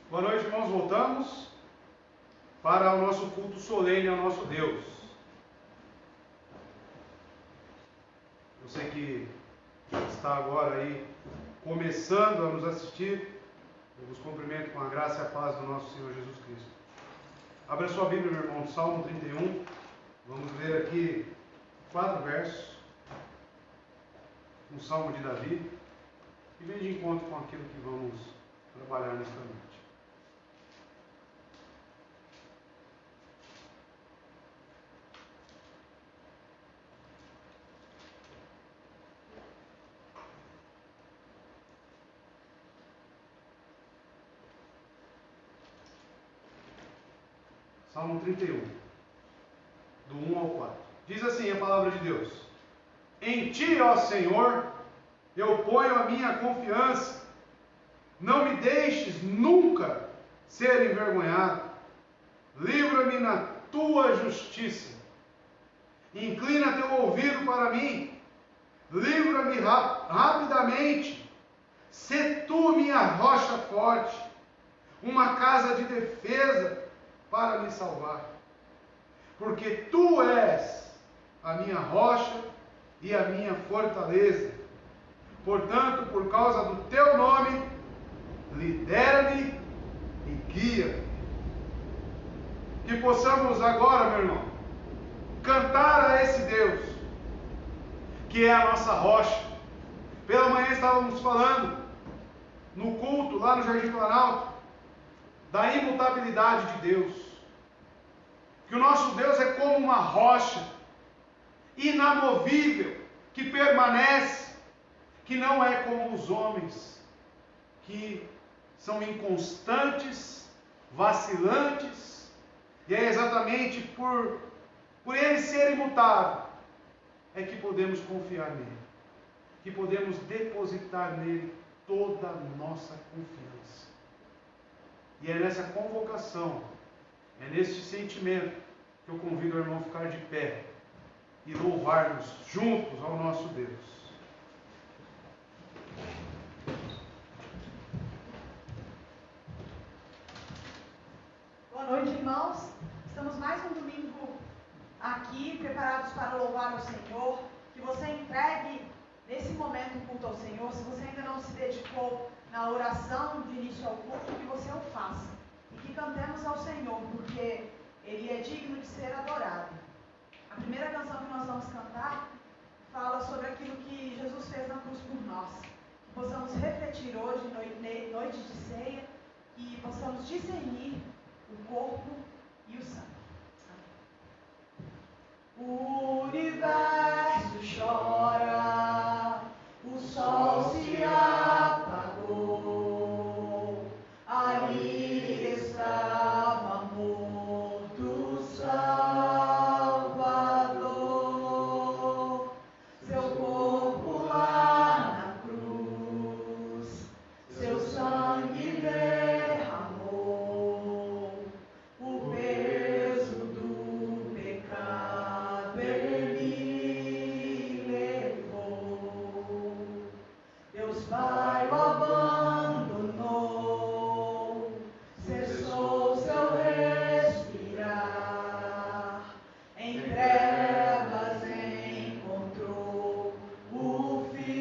Boa noite, irmãos. Voltamos para o nosso culto solene ao nosso Deus. Você que está agora aí começando a nos assistir, eu vos cumprimento com a graça e a paz do nosso Senhor Jesus Cristo. Abra sua Bíblia, meu irmão, Salmo 31. Vamos ler aqui 4 versos. Um Salmo de Davi. E vem de encontro com aquilo que vamos trabalhar nesta noite. Salmo 31, do 1 ao 4. Diz assim a palavra de Deus: Em ti, ó Senhor, eu ponho a minha confiança. Não me deixes nunca ser envergonhado. Livra-me na tua justiça. Inclina teu ouvido para mim. Livra-me rapidamente. Sê tu minha rocha forte, uma casa de defesa para me salvar. Porque tu és a minha rocha e a minha fortaleza. Portanto, por causa do teu nome, lidera-me e guia-me. Que possamos agora, meu irmão, cantar a esse Deus, que é a nossa rocha. Pela manhã estávamos falando, no culto, lá no Jardim Planalto, da imutabilidade de Deus. Que o nosso Deus é como uma rocha, inamovível, que permanece, que não é como os homens, que são inconstantes, vacilantes, e é exatamente por ele ser imutável, é que podemos confiar nele, que podemos depositar nele toda a nossa confiança. E é nessa convocação, é neste sentimento, que eu convido o irmão a ficar de pé e louvarmos juntos ao nosso Deus. Boa noite, irmãos. Estamos mais um domingo aqui, preparados para louvar ao Senhor. Que você entregue nesse momento o culto ao Senhor. Se você ainda não se dedicou na oração de início ao culto, que você o faça. E que cantemos ao Senhor, porque Ele é digno de ser adorado. A primeira canção que nós vamos cantar fala sobre aquilo que Jesus fez na cruz por nós. Que possamos refletir hoje, noite de ceia, e possamos discernir o corpo e o sangue. O universo chora, o sol se apagou, ali estava morto o Salvador, seu corpo lá na cruz, seu sangue derramou, o peso do pecado ele levou. Deus Pai o abandonou, cessou seu respirar, em trevas encontrou o Filho.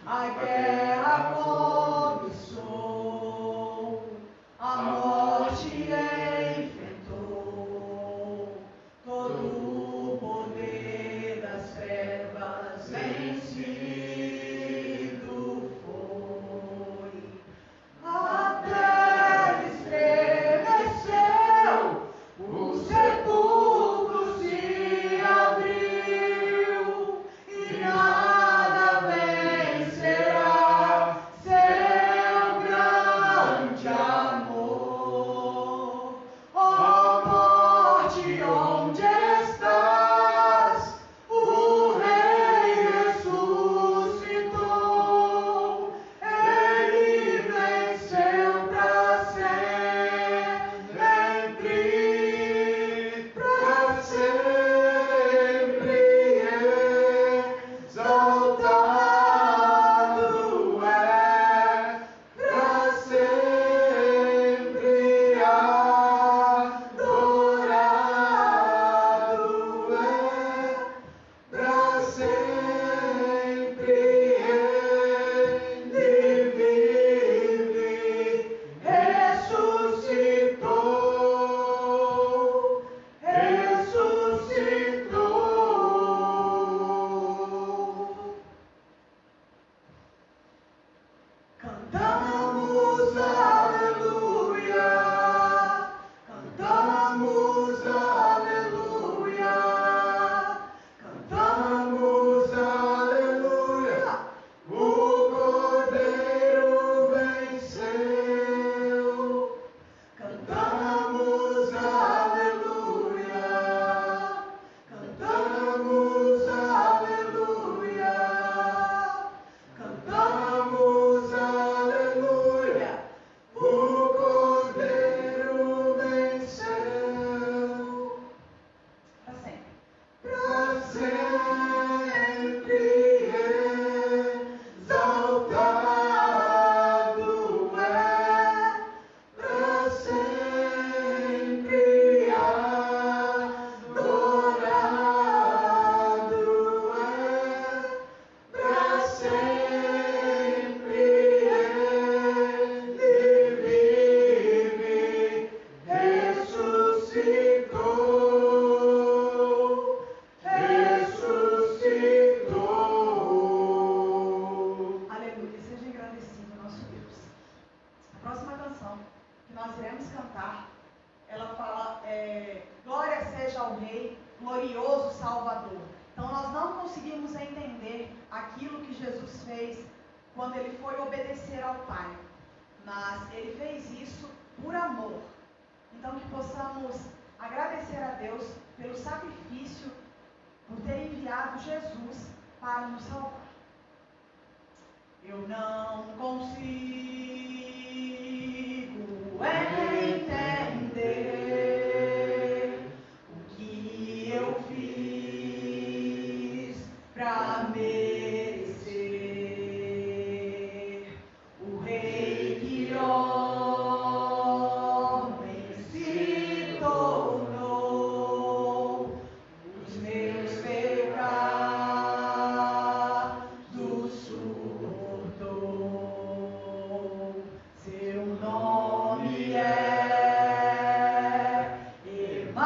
A guerra cobiçou, a morte enfrentou, todo o poder das trevas vencido foi. A terra estremeceu, o sepulcro se abriu, e nada vencerá que Jesus fez quando ele foi obedecer ao Pai, mas ele fez isso por amor. Então que possamos agradecer a Deus pelo sacrifício, por ter enviado Jesus para nos salvar. Eu não consigo entender o que eu fiz para merecer o rei que homem se tornou, os meus pecados suportou. Seu nome é Emanuel,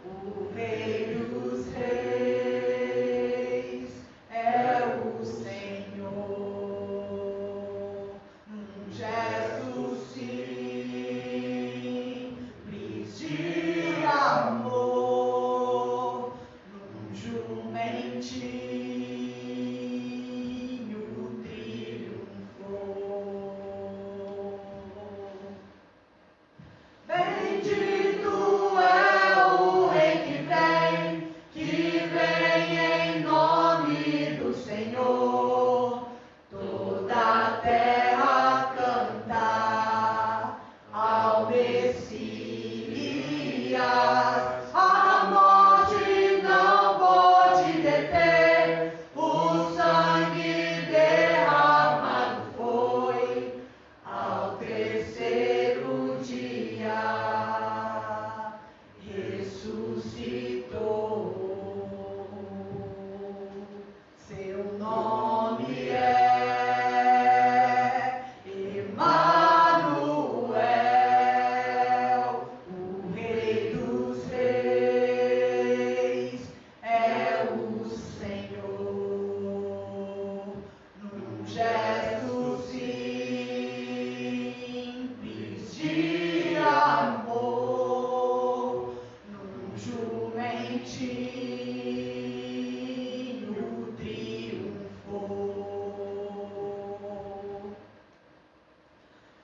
o Rei dos Reis é o Senhor. Um gesto simples de amor, num jumentinho triunfou. Bendito é o Rei que vem em nome do Senhor. Toda a terra canta ao Messias. A morte não pode deter, o sangue derramado foi ao terceiro dia. Ressuscitou. Seu nome é Emanuel, o Rei dos Reis é o Senhor. Num gesto simples de amor, num jumentinho triunfou.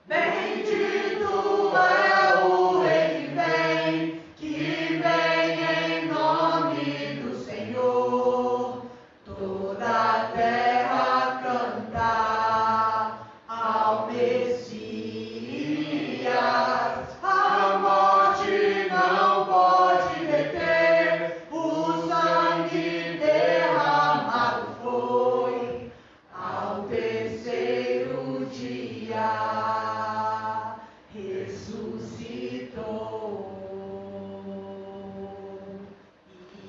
Bendito é o Rei que vem em nome do Senhor. Toda a terra canta ao Messias. A morte não pode deter, o sangue derramado foi ao terceiro dia. Ressuscitou.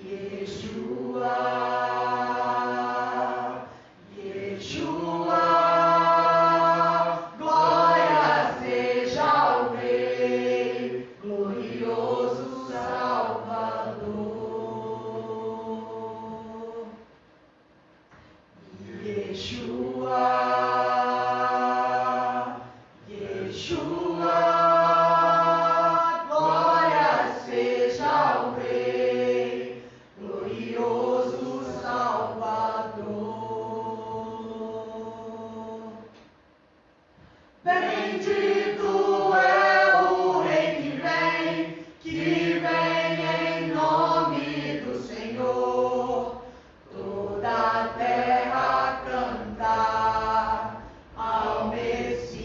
Yeshua, Yeshua, glória seja ao Rei, glorioso Salvador. Yeshua, Yeshua, glória seja ao Rei, glorioso Salvador. Bendito é o Rei que vem em nome do Senhor. Toda a terra canta ao Messias.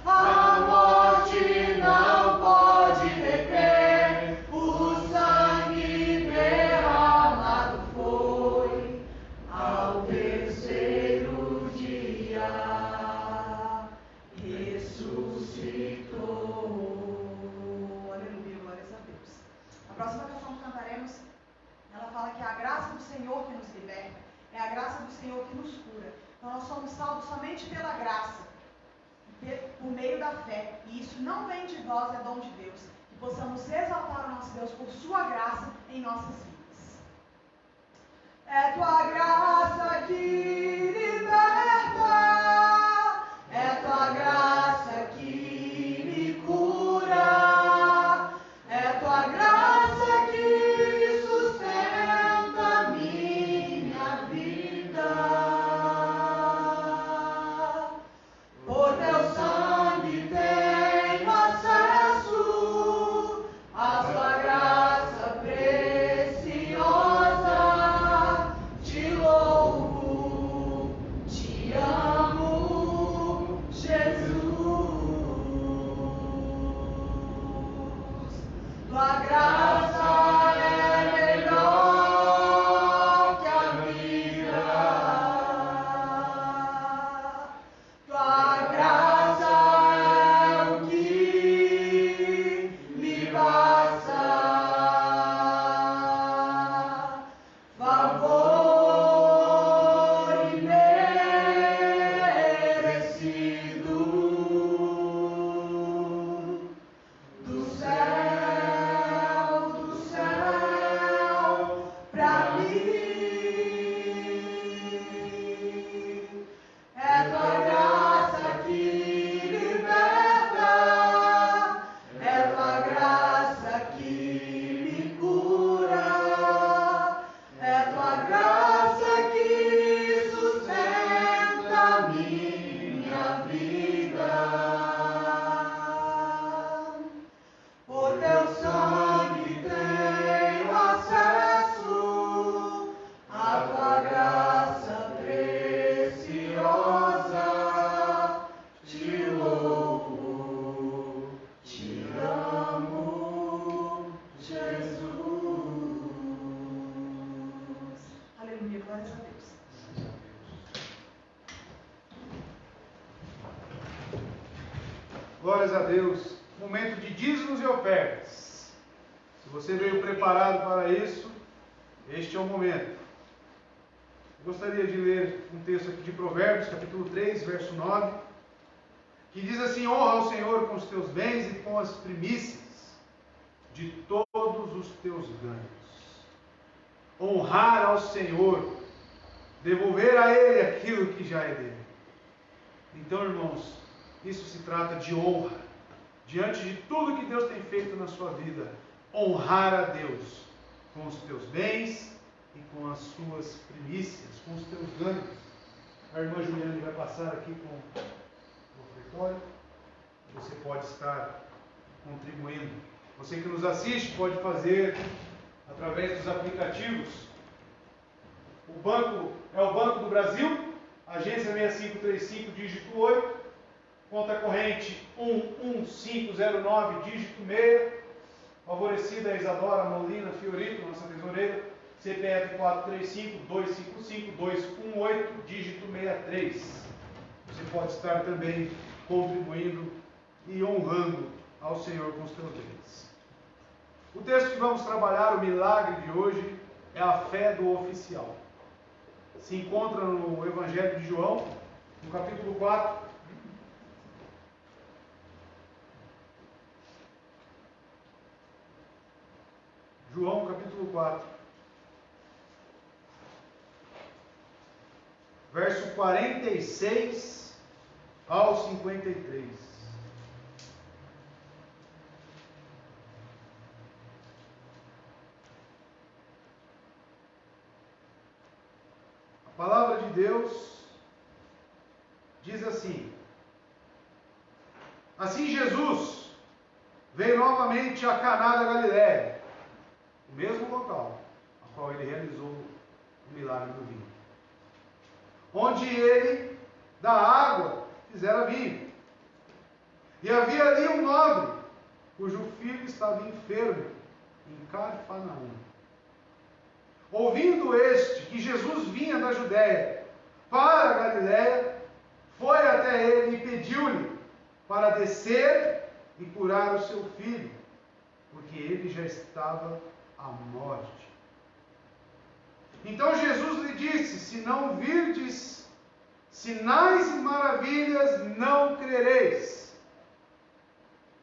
A morte não pode deter, o sangue derramado foi ao terceiro dia. Ressuscitou. Aleluia, glórias a Deus. A próxima canção que cantaremos, ela fala que é a graça do Senhor que nos liberta, é a graça do Senhor que nos cura. Então nós somos salvos somente pela graça, por meio da fé. E isso não vem de nós, é dom de Deus. Que possamos exaltar o nosso Deus por sua graça em nossas vidas. É tua graça que liberta, é tua graça que me cura, é tua graça que sustenta. Glórias a Deus. Momento de dízimos e ofertas. Se você veio preparado para isso, este é o momento. Gostaria de ler um texto aqui de Provérbios, capítulo 3, verso 9, que diz assim: honra ao Senhor com os teus bens e com as primícias de todos os teus ganhos. Honrar ao Senhor, devolver a Ele aquilo que já é dele. Então, irmãos, isso se trata de honra. Diante de tudo que Deus tem feito na sua vida, honrar a Deus com os teus bens e com as suas primícias, com os teus ganhos. A irmã Juliane vai passar aqui com o ofertório. Você pode estar contribuindo. Você que nos assiste pode fazer através dos aplicativos. O banco é o Banco do Brasil, agência 6535, dígito 8, conta corrente 11509, dígito 6, favorecida a Isadora Molina Fiorito, nossa tesoureira, CPF 435-255-218, dígito 63. Você pode estar também contribuindo e honrando ao Senhor com os teus bens. O texto que vamos trabalhar, o milagre de hoje, é a fé do oficial. Se encontra no Evangelho de João, no capítulo 4. João, capítulo 4. Verso 46 ao 53. A palavra de Deus diz assim: assim Jesus veio novamente a Caná da Galiléia, o mesmo local a qual ele realizou o milagre do vinho, onde ele da água fizera vinho. E havia ali um nobre, cujo filho estava enfermo em Cafarnaum. Ouvindo este que Jesus vinha da Judéia para a Galiléia, foi até ele e pediu-lhe para descer e curar o seu filho, porque ele já estava à morte. Então Jesus lhe disse: se não virdes sinais e maravilhas, não crereis.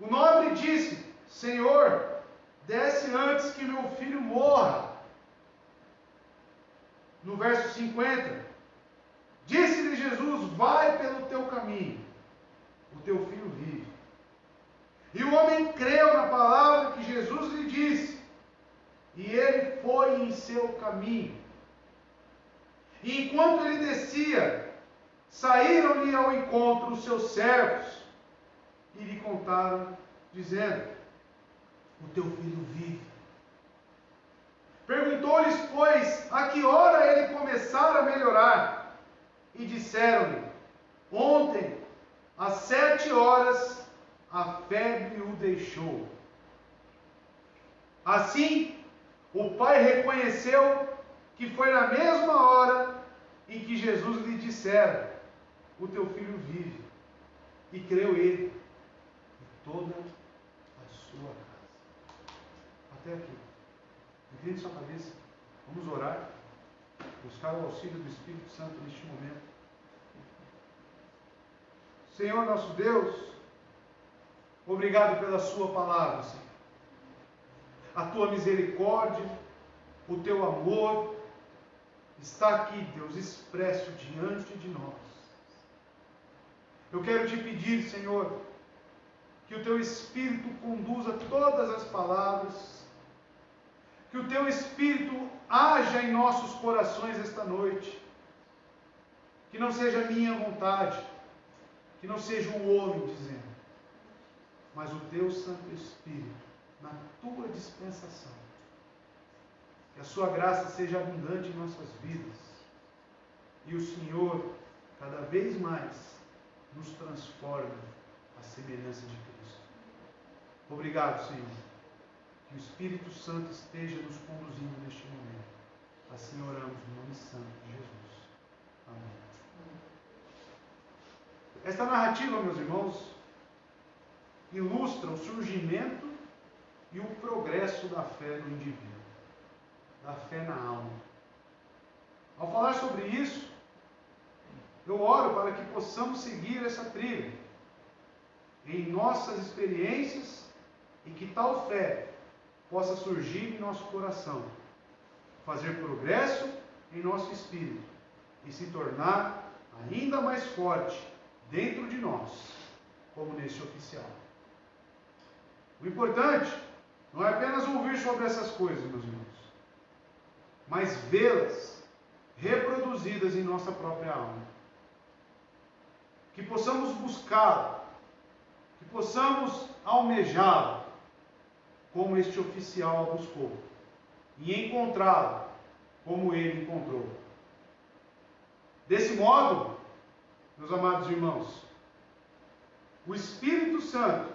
O nobre disse: Senhor, desce antes que meu filho morra. No verso 50, disse-lhe Jesus: vai pelo teu caminho, o teu filho vive. E o homem creu na palavra que Jesus lhe disse, e ele foi em seu caminho. E enquanto ele descia, saíram-lhe ao encontro os seus servos, e lhe contaram, dizendo: o teu filho vive. Perguntou-lhes, pois, a que hora ele começara a melhorar? E disseram-lhe: ontem, às 7 horas, a febre o deixou. Assim, o pai reconheceu que foi na mesma hora em que Jesus lhe dissera: o teu filho vive. E creu ele e toda a sua casa. Até aqui. Incline sua cabeça. Vamos orar. Buscar o auxílio do Espírito Santo neste momento. Senhor nosso Deus, obrigado pela sua palavra, Senhor. A tua misericórdia, o teu amor está aqui, Deus, expresso diante de nós. Eu quero te pedir, Senhor, que o teu Espírito conduza todas as palavras, que o teu Espírito haja em nossos corações esta noite, que não seja a minha vontade, que não seja o homem dizendo, mas o teu Santo Espírito, na tua dispensação. Que a sua graça seja abundante em nossas vidas. E o Senhor, cada vez mais, nos transforme à semelhança de Cristo. Obrigado, Senhor. Que o Espírito Santo esteja nos conduzindo neste momento. Assim oramos no nome santo de Jesus. Amém. Esta narrativa, meus irmãos, ilustra o surgimento e o progresso da fé do indivíduo, da fé na alma. Ao falar sobre isso, eu oro para que possamos seguir essa trilha em nossas experiências e que tal fé possa surgir em nosso coração, fazer progresso em nosso espírito e se tornar ainda mais forte dentro de nós, como neste oficial. O importante não é apenas ouvir sobre essas coisas, meus irmãos, mas vê-las reproduzidas em nossa própria alma. Que possamos buscá-la, que possamos almejá-la, como este oficial a buscou, e encontrá-la como ele encontrou. Desse modo, meus amados irmãos, o Espírito Santo,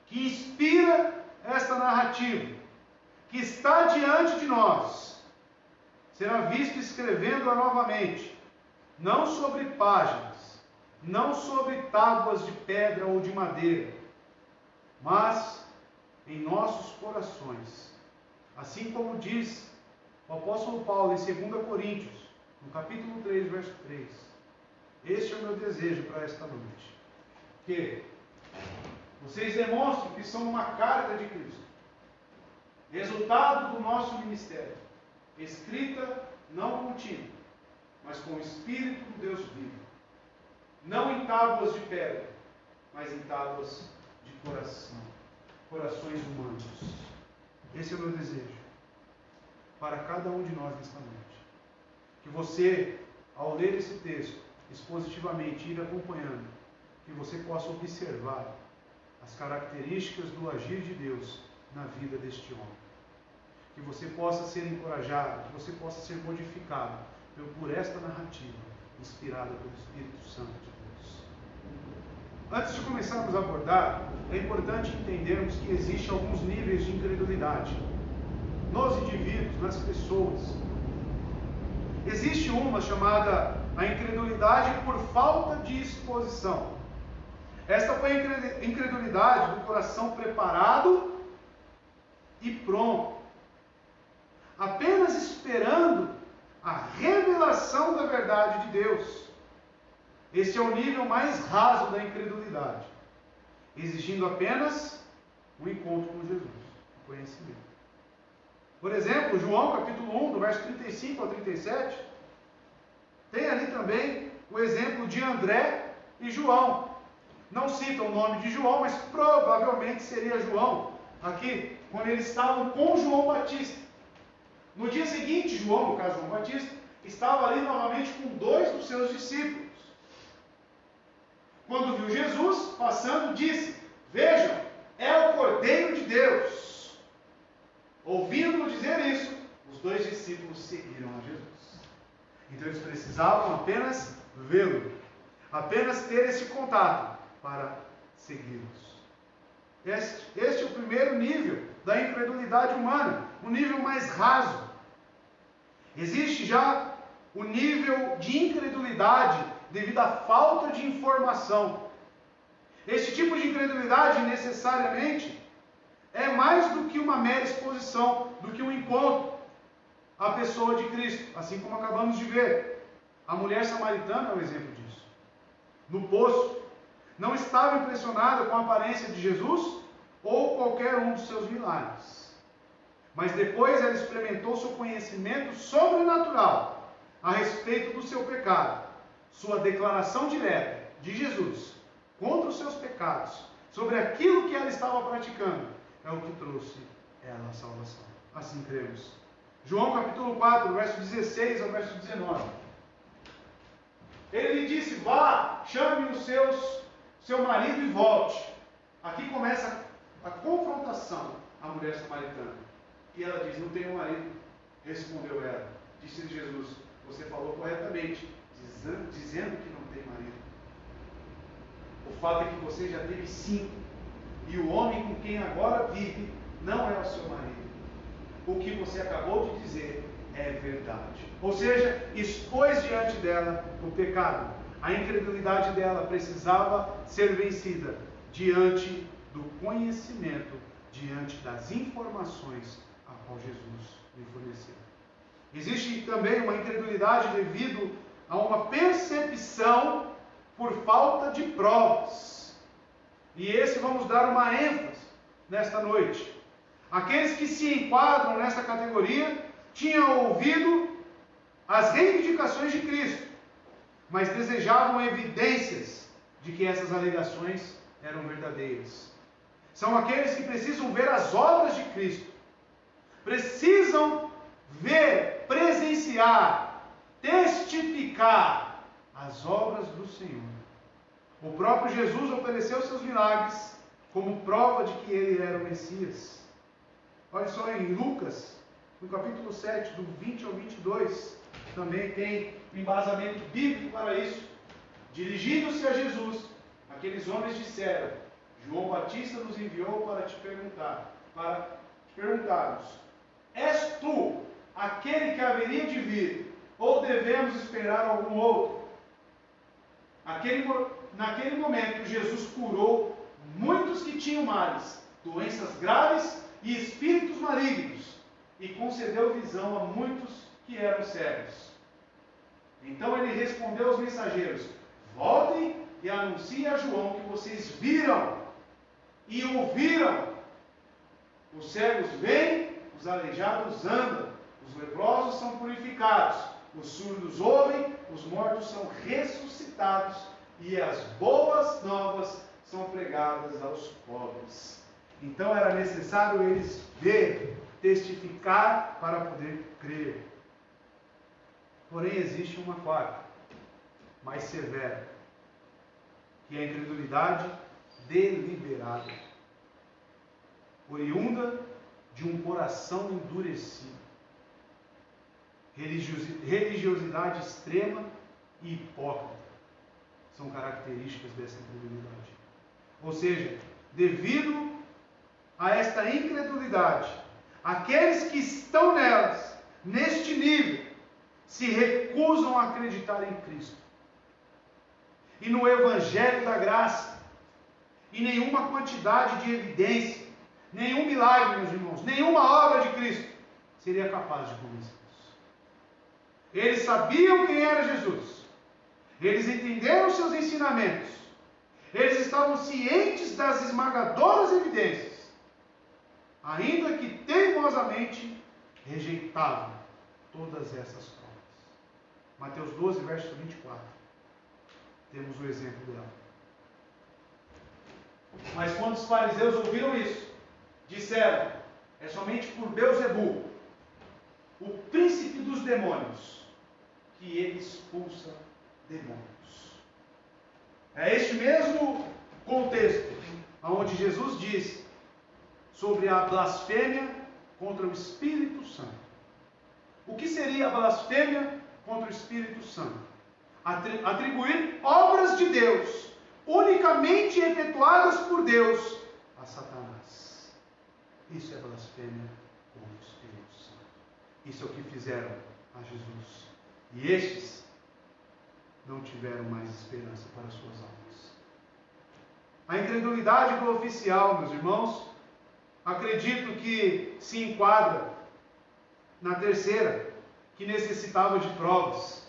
que inspira esta narrativa, que está diante de nós, será visto escrevendo-a novamente, não sobre páginas, não sobre tábuas de pedra ou de madeira, mas em nossos corações. Assim como diz o apóstolo Paulo em 2 Coríntios, no capítulo 3, verso 3. Este é o meu desejo para esta noite. Que vocês demonstrem que são uma carga de Cristo, resultado do nosso ministério, escrita não com tinta, mas com o Espírito do Deus vivo, não em tábuas de pedra, mas em tábuas de coração, corações humanos. Esse é o meu desejo para cada um de nós nesta noite. Que você, ao ler esse texto, expositivamente ir acompanhando, que você possa observar as características do agir de Deus na vida deste homem. Que você possa ser encorajado, que você possa ser modificado por esta narrativa, inspirada pelo Espírito Santo de Deus. Antes de começarmos a abordar, é importante entendermos que existem alguns níveis de incredulidade nos indivíduos, nas pessoas. Existe uma chamada a incredulidade por falta de exposição. Esta foi a incredulidade do coração preparado e pronto, apenas esperando a revelação da verdade de Deus. Esse é o nível mais raso da incredulidade, exigindo apenas o encontro com Jesus, o conhecimento. Por exemplo, João capítulo 1, do verso 35 ao 37, tem ali também o exemplo de André e João. Não cita o nome de João, mas provavelmente seria João, aqui, quando eles estavam com João Batista. No dia seguinte, João, no caso João Batista, estava ali novamente com 2 dos seus discípulos. Quando viu Jesus passando, disse: vejam, é o Cordeiro de Deus. Ouvindo-o dizer isso, os 2 discípulos seguiram a Jesus. Então eles precisavam apenas vê-lo, apenas ter esse contato para segui-los. Este é o primeiro nível da incredulidade humana, o nível mais raso. Existe já o nível de incredulidade devido à falta de informação. Este tipo de incredulidade necessariamente é mais do que uma mera exposição, do que um encontro à pessoa de Cristo, assim como acabamos de ver. A mulher samaritana é um exemplo disso. No poço, não estava impressionada com a aparência de Jesus ou qualquer um dos seus milagres. Mas depois ela experimentou seu conhecimento sobrenatural a respeito do seu pecado, sua declaração direta de Jesus contra os seus pecados, sobre aquilo que ela estava praticando, é o que trouxe ela a salvação. Assim cremos. João capítulo 4, verso 16 ao verso 19. Ele lhe disse: vá, chame seu marido e volte. Aqui começa a confrontação à mulher samaritana. E ela diz: não tenho marido. Respondeu ela. Disse Jesus: você falou corretamente, dizendo que não tem marido. O fato é que você já teve 5. E o homem com quem agora vive não é o seu marido. O que você acabou de dizer é verdade. Ou seja, expôs diante dela o pecado. A incredulidade dela precisava ser vencida. diante do conhecimento, diante das informações a qual Jesus lhe forneceu. Existe também uma incredulidade devido a uma percepção por falta de provas. E esse vamos dar uma ênfase nesta noite. Aqueles que se enquadram nesta categoria tinham ouvido as reivindicações de Cristo, mas desejavam evidências de que essas alegações eram verdadeiras. São aqueles que precisam ver as obras de Cristo, precisam ver, presenciar, testificar as obras do Senhor. O próprio Jesus ofereceu seus milagres como prova de que ele era o Messias. Olha só em Lucas, no capítulo 7, do 20 ao 22, também tem um embasamento bíblico para isso. Dirigindo-se a Jesus, aqueles homens disseram: João Batista nos enviou para te perguntarmos: és tu aquele que haveria de vir, ou devemos esperar algum outro? Naquele momento, Jesus curou muitos que tinham males, doenças graves e espíritos malignos, e concedeu visão a muitos que eram cegos. Então ele respondeu aos mensageiros: voltem e anunciem a João que vocês viram e ouviram. Os cegos veem, os aleijados andam, os leprosos são purificados, os surdos ouvem, os mortos são ressuscitados e as boas novas são pregadas aos pobres. Então era necessário eles ver, testificar para poder crer. Porém existe uma quarta, mais severa, que é a incredulidade deliberada, oriunda de um coração endurecido, religiosidade extrema e hipócrita são características dessa incredulidade. Ou seja, devido a esta incredulidade, aqueles que estão nelas, neste nível, se recusam a acreditar em Cristo e no Evangelho da graça, e nenhuma quantidade de evidência, nenhum milagre, meus irmãos, nenhuma obra de Cristo seria capaz de convencê-los. Eles sabiam quem era Jesus, eles entenderam seus ensinamentos, eles estavam cientes das esmagadoras evidências, ainda que teimosamente rejeitavam todas essas provas. Mateus 12, verso 24. Temos o exemplo dela. Mas quando os fariseus ouviram isso, disseram: é somente por Beelzebu, o príncipe dos demônios, que ele expulsa demônios. É este mesmo contexto onde Jesus diz sobre a blasfêmia contra o Espírito Santo. O que seria a blasfêmia contra o Espírito Santo? Atribuir obras de Deus, unicamente efetuadas por Deus, a Satanás. Isso é blasfêmia contra o Espírito Santo. Isso é o que fizeram a Jesus. E estes não tiveram mais esperança para suas almas. A incredulidade do oficial, meus irmãos, acredito que se enquadra na terceira, que necessitava de provas.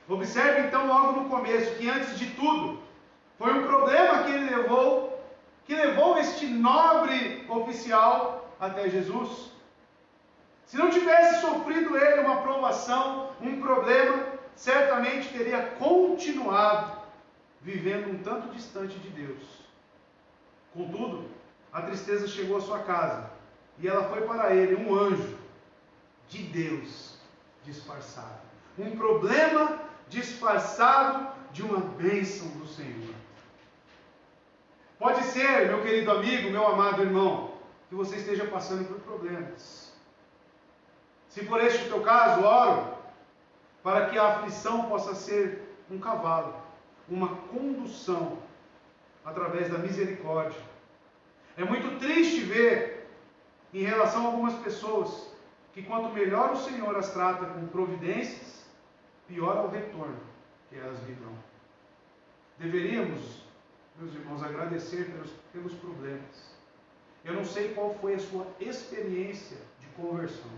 Observe então logo no começo que antes de tudo foi um problema que levou este nobre oficial até Jesus. Se não tivesse sofrido ele uma provação, um problema, certamente teria continuado vivendo um tanto distante de Deus. Contudo, a tristeza chegou à sua casa e ela foi para ele um anjo de Deus disfarçado. Um problema disfarçado de uma bênção do Senhor. Pode ser, meu querido amigo, meu amado irmão, que você esteja passando por problemas. Se for este o teu caso, oro para que a aflição possa ser um cavalo, uma condução através da misericórdia. É muito triste ver, em relação a algumas pessoas, que quanto melhor o Senhor as trata com providências, pior é o retorno que elas virão. Deveríamos meus irmãos, agradecer pelos problemas. Eu não sei qual foi a sua experiência de conversão,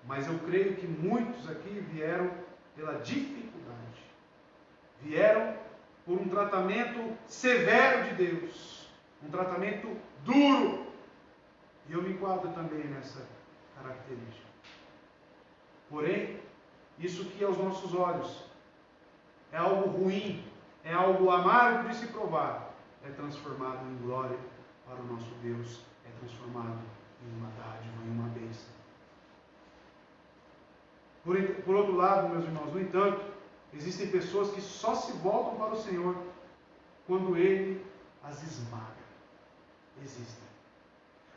mas eu creio que muitos aqui vieram pela dificuldade, vieram por um tratamento severo de Deus, um tratamento duro, e eu me enquadro também nessa característica. Porém, isso que aos nossos olhos é algo ruim, é algo amargo de se provar, é transformado em glória para o nosso Deus, é transformado em uma dádiva, em uma bênção. Por outro lado, meus irmãos, no entanto, existem pessoas que só se voltam para o Senhor quando Ele as esmaga. Existem.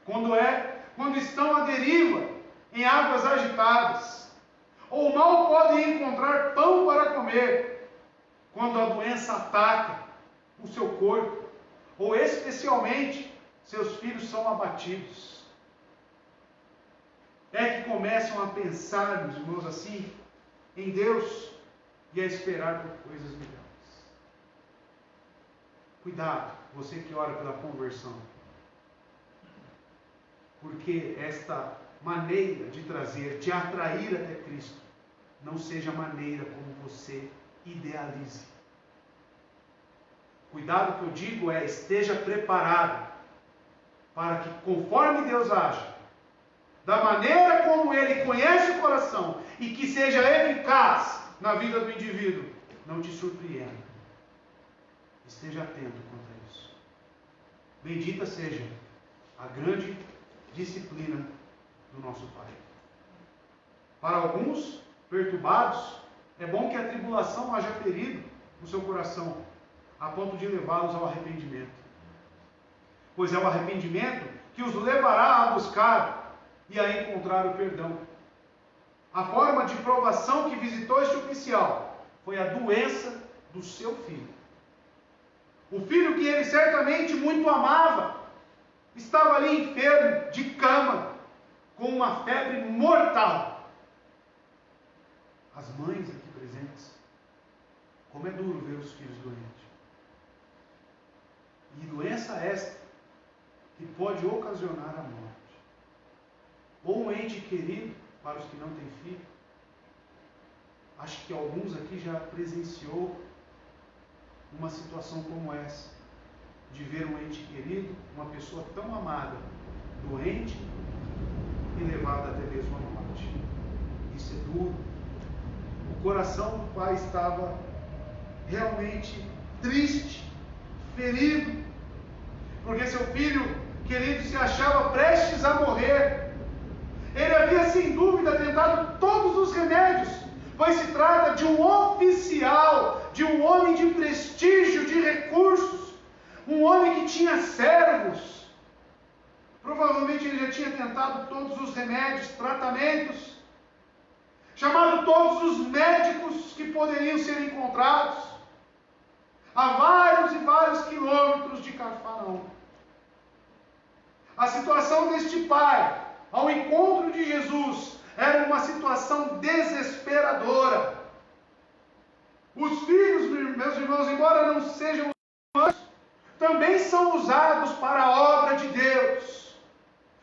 Quando estão à deriva, em águas agitadas, ou mal podem encontrar pão para comer, quando a doença ataca o seu corpo, ou especialmente seus filhos são abatidos. É que começam a pensar, meus irmãos, assim, em Deus e a esperar por coisas melhores. Cuidado, você que ora pela conversão, porque esta maneira de trazer, de atrair até Cristo, não seja a maneira como você idealize. Cuidado que eu digo é, esteja preparado para que, conforme Deus age, da maneira como Ele conhece o coração e que seja eficaz na vida do indivíduo, não te surpreenda. Esteja atento quanto a isso. Bendita seja a grande disciplina do nosso Pai. Para alguns perturbados, é bom que a tribulação haja ferido no seu coração, a ponto de levá-los ao arrependimento. Pois é o arrependimento que os levará a buscar e a encontrar o perdão. A forma de provação que visitou este oficial foi a doença do seu filho. O filho que ele certamente muito amava, estava ali enfermo, de cama, com uma febre mortal. As mães aqui presentes, como é duro ver os filhos doentes. E doença esta que pode ocasionar a morte. Ou um ente querido, para os que não têm filho. Acho que alguns aqui já presenciou uma situação como essa, de ver um ente querido, uma pessoa tão amada, doente e levada até mesmo à morte. Isso é duro. O coração do pai estava realmente triste, ferido, porque seu filho querido se achava prestes a morrer. Ele havia sem dúvida tentado todos os remédios, pois se trata de um oficial, de um homem de prestígio, de recursos, um homem que tinha servos. Provavelmente ele já tinha tentado todos os remédios, tratamentos, chamado todos os médicos que poderiam ser encontrados, a vários e vários quilômetros de Cafarnaum. A situação deste pai, ao encontro de Jesus, era uma situação desesperadora. Os filhos, meus irmãos, embora não sejam humanos, também são usados para a obra de Deus,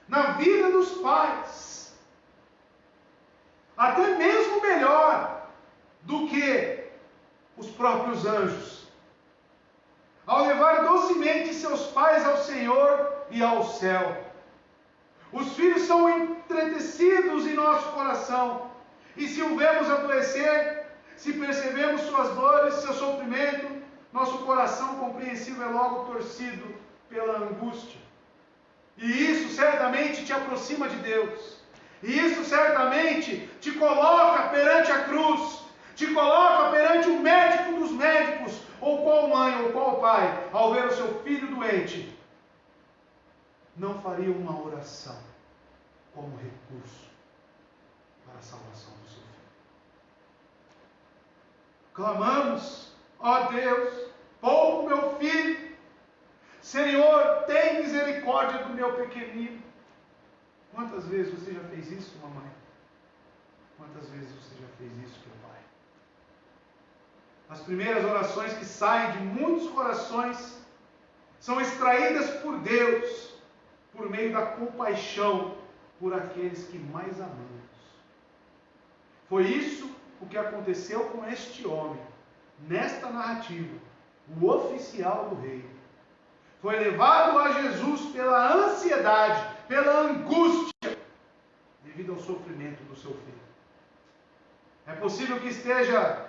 na vida dos pais. Até mesmo melhor do que os próprios anjos. Ao levar docemente seus pais ao Senhor e ao céu. Os filhos são entretecidos em nosso coração, e se o vemos adoecer, se percebemos suas dores, seu sofrimento, nosso coração compreensível é logo torcido pela angústia. E isso certamente te aproxima de Deus. E isso certamente te coloca perante a cruz, te coloca perante o médico dos médicos, ou qual mãe ou qual pai, ao ver o seu filho doente, não faria uma oração como recurso para a salvação do seu filho. Clamamos, ó Deus, poupa o meu filho. Senhor, tem misericórdia do meu pequenino. Quantas vezes você já fez isso, mamãe? Quantas vezes você já fez isso, teu pai? As primeiras orações que saem de muitos corações são extraídas por Deus, por meio da compaixão por aqueles que mais amamos. Foi isso o que aconteceu com este homem, nesta narrativa, o oficial do rei. Foi levado a Jesus pela ansiedade, pela angústia, devido ao sofrimento do seu filho. É possível que esteja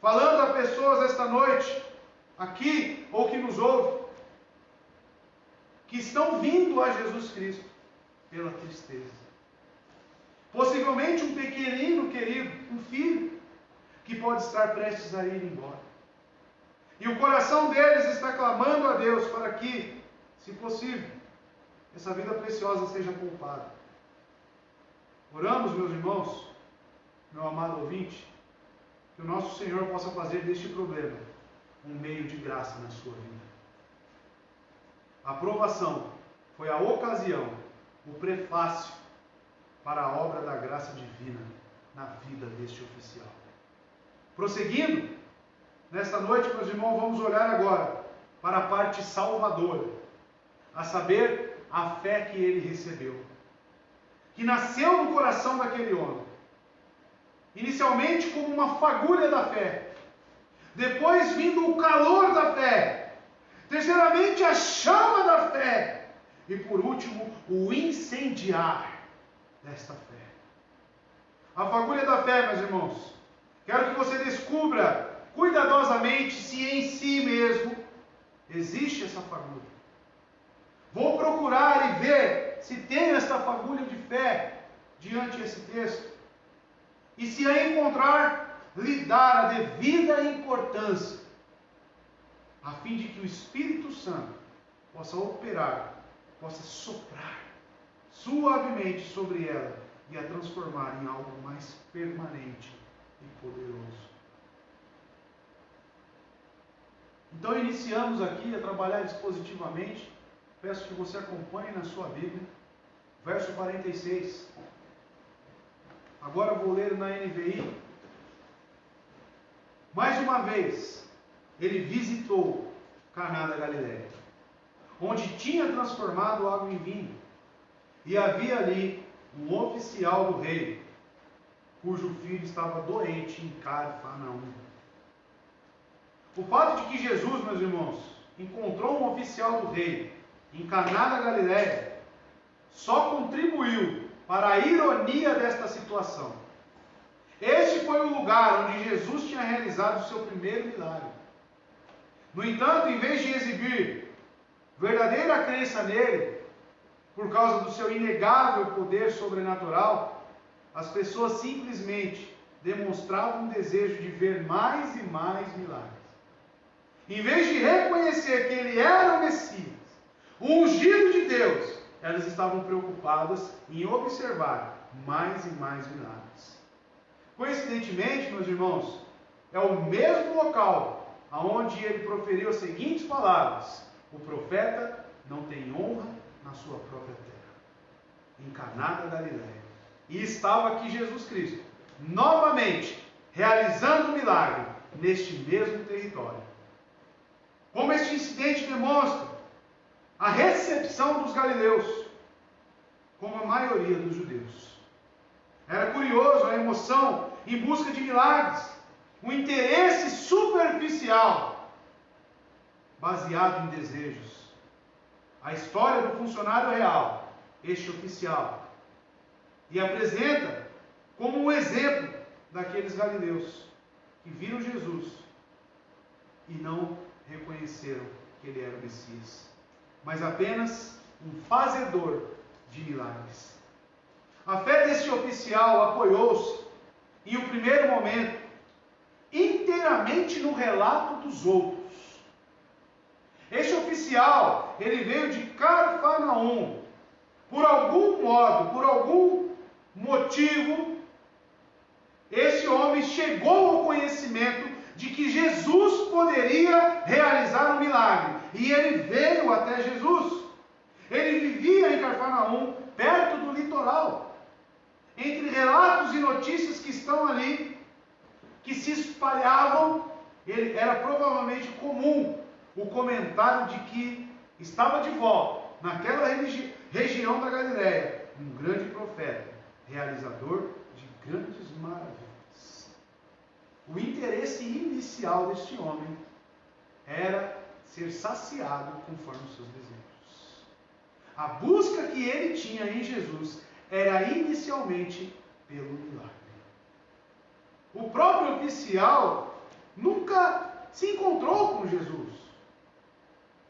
falando a pessoas esta noite, aqui, ou que nos ouve, que estão vindo a Jesus Cristo pela tristeza. Possivelmente um pequenino querido, um filho, que pode estar prestes a ir embora. E o coração deles está clamando a Deus para que, se possível, essa vida preciosa seja poupada. Oramos, meus irmãos, meu amado ouvinte, que o nosso Senhor possa fazer deste problema um meio de graça na sua vida. A aprovação foi a ocasião, o prefácio para a obra da graça divina na vida deste oficial. Prosseguindo, nesta noite, meus irmãos, vamos olhar agora para a parte salvadora, a saber, a fé que ele recebeu, que nasceu no coração daquele homem, inicialmente como uma fagulha da fé, depois vindo o calor da fé, terceiramente a chama da fé, e por último o incendiar desta fé. A fagulha da fé, meus irmãos, quero que você descubra cuidadosamente se em si mesmo existe essa fagulha. Vou procurar e ver se tem esta fagulha de fé diante desse texto. E se a encontrar, lhe dar a devida importância, a fim de que o Espírito Santo possa operar, possa soprar suavemente sobre ela e a transformar em algo mais permanente e poderoso. Então iniciamos aqui a trabalhar dispositivamente. Peço que você acompanhe na sua Bíblia, verso 46. Agora vou ler na NVI. Mais uma vez, ele visitou Caná da Galileia, onde tinha transformado água em vinho, e havia ali um oficial do rei, cujo filho estava doente em Cafarnaum. O fato de que Jesus, meus irmãos, encontrou um oficial do rei em Caná da Galileia só contribuiu para a ironia desta situação. Este foi o lugar onde Jesus tinha realizado o seu primeiro milagre. No entanto, em vez de exibir verdadeira crença nele, por causa do seu inegável poder sobrenatural, as pessoas simplesmente demonstravam um desejo de ver mais e mais milagres. Em vez de reconhecer que ele era o Messias, o ungido de Deus, elas estavam preocupadas em observar mais e mais milagres. Coincidentemente, meus irmãos, é o mesmo local aonde ele proferiu as seguintes palavras: o profeta não tem honra na sua própria terra, em Caná da Galileia. E estava aqui Jesus Cristo, novamente, realizando um milagre neste mesmo território. Como este incidente demonstra a recepção dos galileus, como a maioria dos judeus. Era curioso a emoção em busca de milagres, um interesse superficial, baseado em desejos. A história do funcionário real, este oficial, e apresenta como um exemplo daqueles galileus que viram Jesus e não reconheceram que ele era o Messias, mas apenas um fazedor de milagres. A fé deste oficial apoiou-se, em um primeiro momento, inteiramente no relato dos outros. Este oficial, ele veio de Cafarnaum. Por algum modo, por algum motivo, esse homem chegou ao conhecimento de que Jesus poderia realizar um milagre. E ele veio até Jesus. Ele vivia em Cafarnaum, perto do litoral. Entre relatos e notícias que estão ali, que se espalhavam, era provavelmente comum o comentário de que estava de volta naquela região da Galileia um grande profeta, realizador de grandes maravilhas. O interesse inicial deste homem era ser saciado conforme os seus desejos. A busca que ele tinha em Jesus era inicialmente pelo milagre. O próprio oficial nunca se encontrou com Jesus.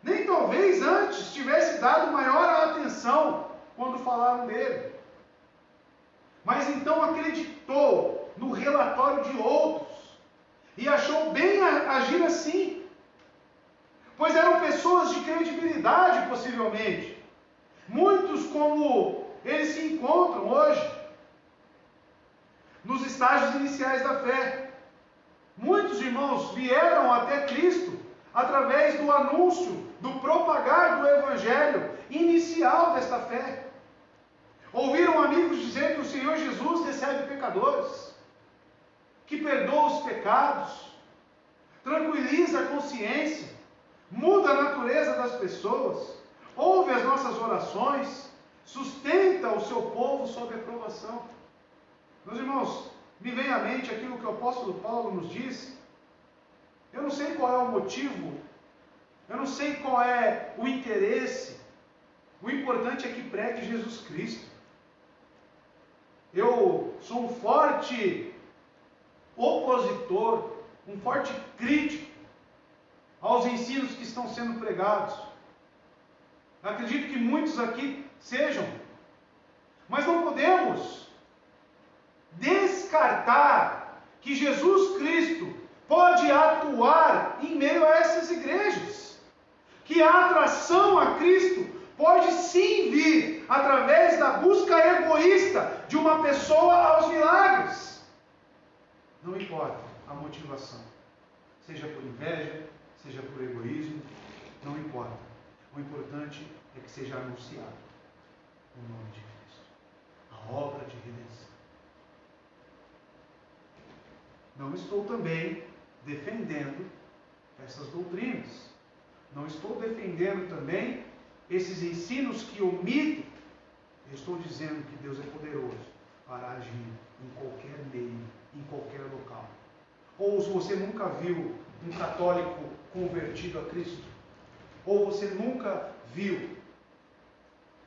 Nem talvez antes tivesse dado maior atenção quando falaram dele. Mas então acreditou no relatório de outros e achou bem agir assim. Pois eram pessoas de credibilidade, possivelmente. Muitos como eles se encontram hoje, nos estágios iniciais da fé. Muitos irmãos vieram até Cristo através do anúncio, do propagar do Evangelho inicial desta fé. Ouviram amigos dizer que o Senhor Jesus recebe pecadores, que perdoa os pecados, tranquiliza a consciência, muda a natureza das pessoas, ouve as nossas orações, sustenta o seu povo sob a provação. Meus irmãos, me vem à mente aquilo que o apóstolo Paulo nos diz. Eu não sei qual é o motivo, eu não sei qual é o interesse, o importante é que pregue Jesus Cristo. Eu sou um forte opositor, um forte crítico aos ensinos que estão sendo pregados. Acredito que muitos aqui sejam, mas não podemos descartar que Jesus Cristo pode atuar em meio a essas igrejas, que a atração a Cristo pode sim vir através da busca egoísta de uma pessoa aos milagres. Não importa a motivação, seja por inveja, seja por egoísmo, não importa. O importante é que seja anunciado o nome de Cristo, a obra de redenção. Não estou também defendendo essas doutrinas. Não estou defendendo também esses ensinos que omitem. Eu estou dizendo que Deus é poderoso para agir em qualquer meio, em qualquer local. Ou se você nunca viu um católico convertido a Cristo, ou você nunca viu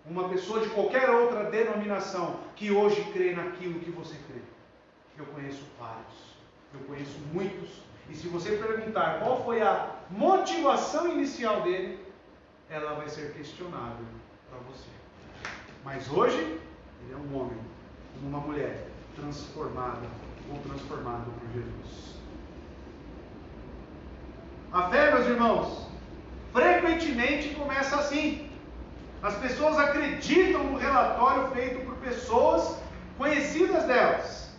uma pessoa de qualquer outra denominação que hoje crê naquilo que você crê. Eu conheço vários, eu conheço muitos, e se você perguntar qual foi a motivação inicial dele, ela vai ser questionável para você. Mas hoje, ele é um homem, uma mulher transformada ou transformado por Jesus. A fé, meus irmãos, frequentemente começa assim. As pessoas acreditam no relatório feito por pessoas conhecidas delas,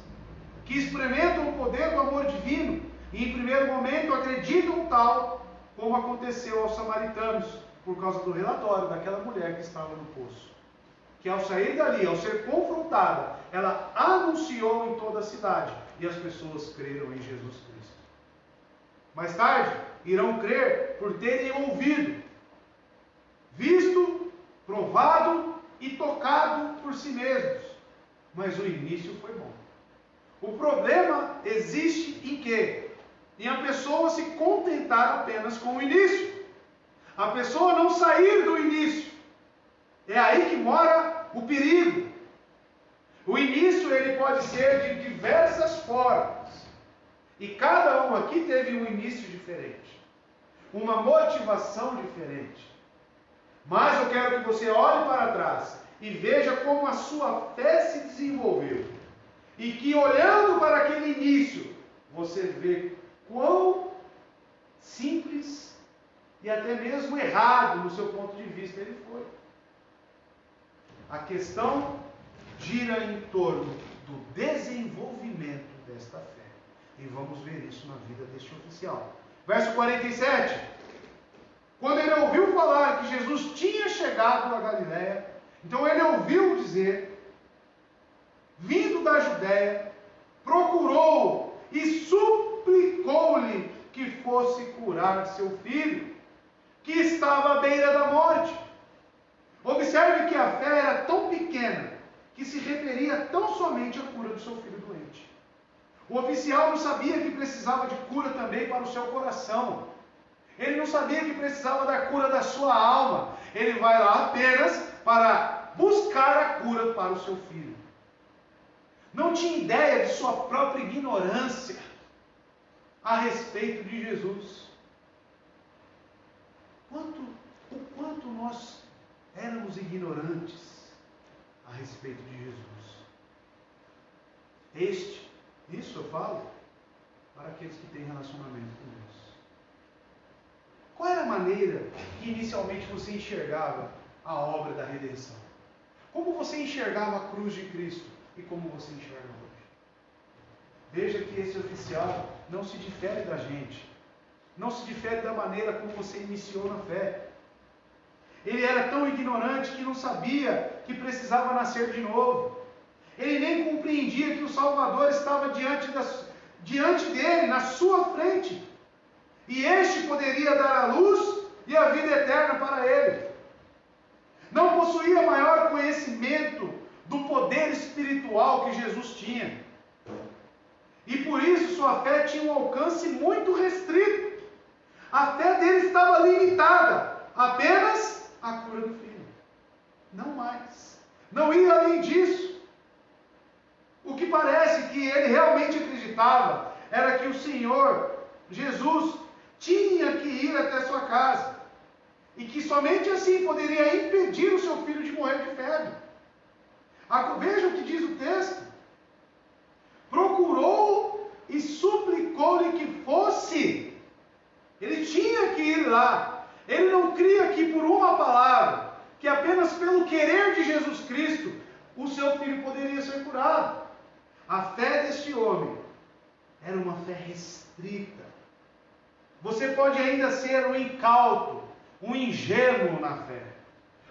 que experimentam o poder do amor divino e em primeiro momento acreditam tal como aconteceu aos samaritanos, por causa do relatório daquela mulher que estava no poço, que ao sair dali, ao ser confrontada, ela anunciou em toda a cidade e as pessoas creram em Jesus Cristo. Mais tarde, irão crer por terem ouvido, visto, provado e tocado por si mesmos. Mas o início foi bom. O problema existe em quê? Em a pessoa se contentar apenas com o início. A pessoa não sair do início. É aí que mora o perigo. O início ele pode ser de diversas formas. E cada um aqui teve um início diferente. Uma motivação diferente. Mas eu quero que você olhe para trás e veja como a sua fé se desenvolveu. E que olhando para aquele início, você vê quão simples e até mesmo errado no seu ponto de vista ele foi. A questão gira em torno do desenvolvimento desta fé. E vamos ver isso na vida deste oficial. Verso 47. Quando ele ouviu falar que Jesus tinha chegado a Galiléia, então ele ouviu dizer, vindo da Judéia, procurou e suplicou-lhe que fosse curar seu filho, que estava à beira da morte. Observe que a fé era tão pequena que se referia tão somente à cura do seu filho doente. O oficial não sabia que precisava de cura também para o seu coração. Ele não sabia que precisava da cura da sua alma. Ele vai lá apenas para buscar a cura para o seu filho. Não tinha ideia de sua própria ignorância a respeito de Jesus. O quanto nós éramos ignorantes a respeito de Jesus. Isso eu falo para aqueles que têm relacionamento com Deus. Qual era a maneira que inicialmente você enxergava a obra da redenção? Como você enxergava a cruz de Cristo e como você enxerga hoje? Veja que esse oficial não se difere da gente. Não se difere da maneira como você iniciou na fé. Ele era tão ignorante que não sabia que precisava nascer de novo. Ele nem compreendia que o Salvador estava diante dele, na sua frente. E este poderia dar a luz e a vida eterna para ele. Não possuía maior conhecimento do poder espiritual que Jesus tinha. E por isso sua fé tinha um alcance muito restrito. A fé dele estava limitada apenas à cura do filho. Não mais. Não ia além disso. O que parece que ele realmente acreditava era que o Senhor Jesus tinha que ir até sua casa. E que somente assim poderia impedir o seu filho de morrer de febre. Veja o que diz o texto. Procurou e suplicou-lhe que fosse. Ele tinha que ir lá. Ele não cria que por uma palavra, que apenas pelo querer de Jesus Cristo, o seu filho poderia ser curado. A fé deste homem era uma fé restrita. Você pode ainda ser um incauto, um ingênuo na fé,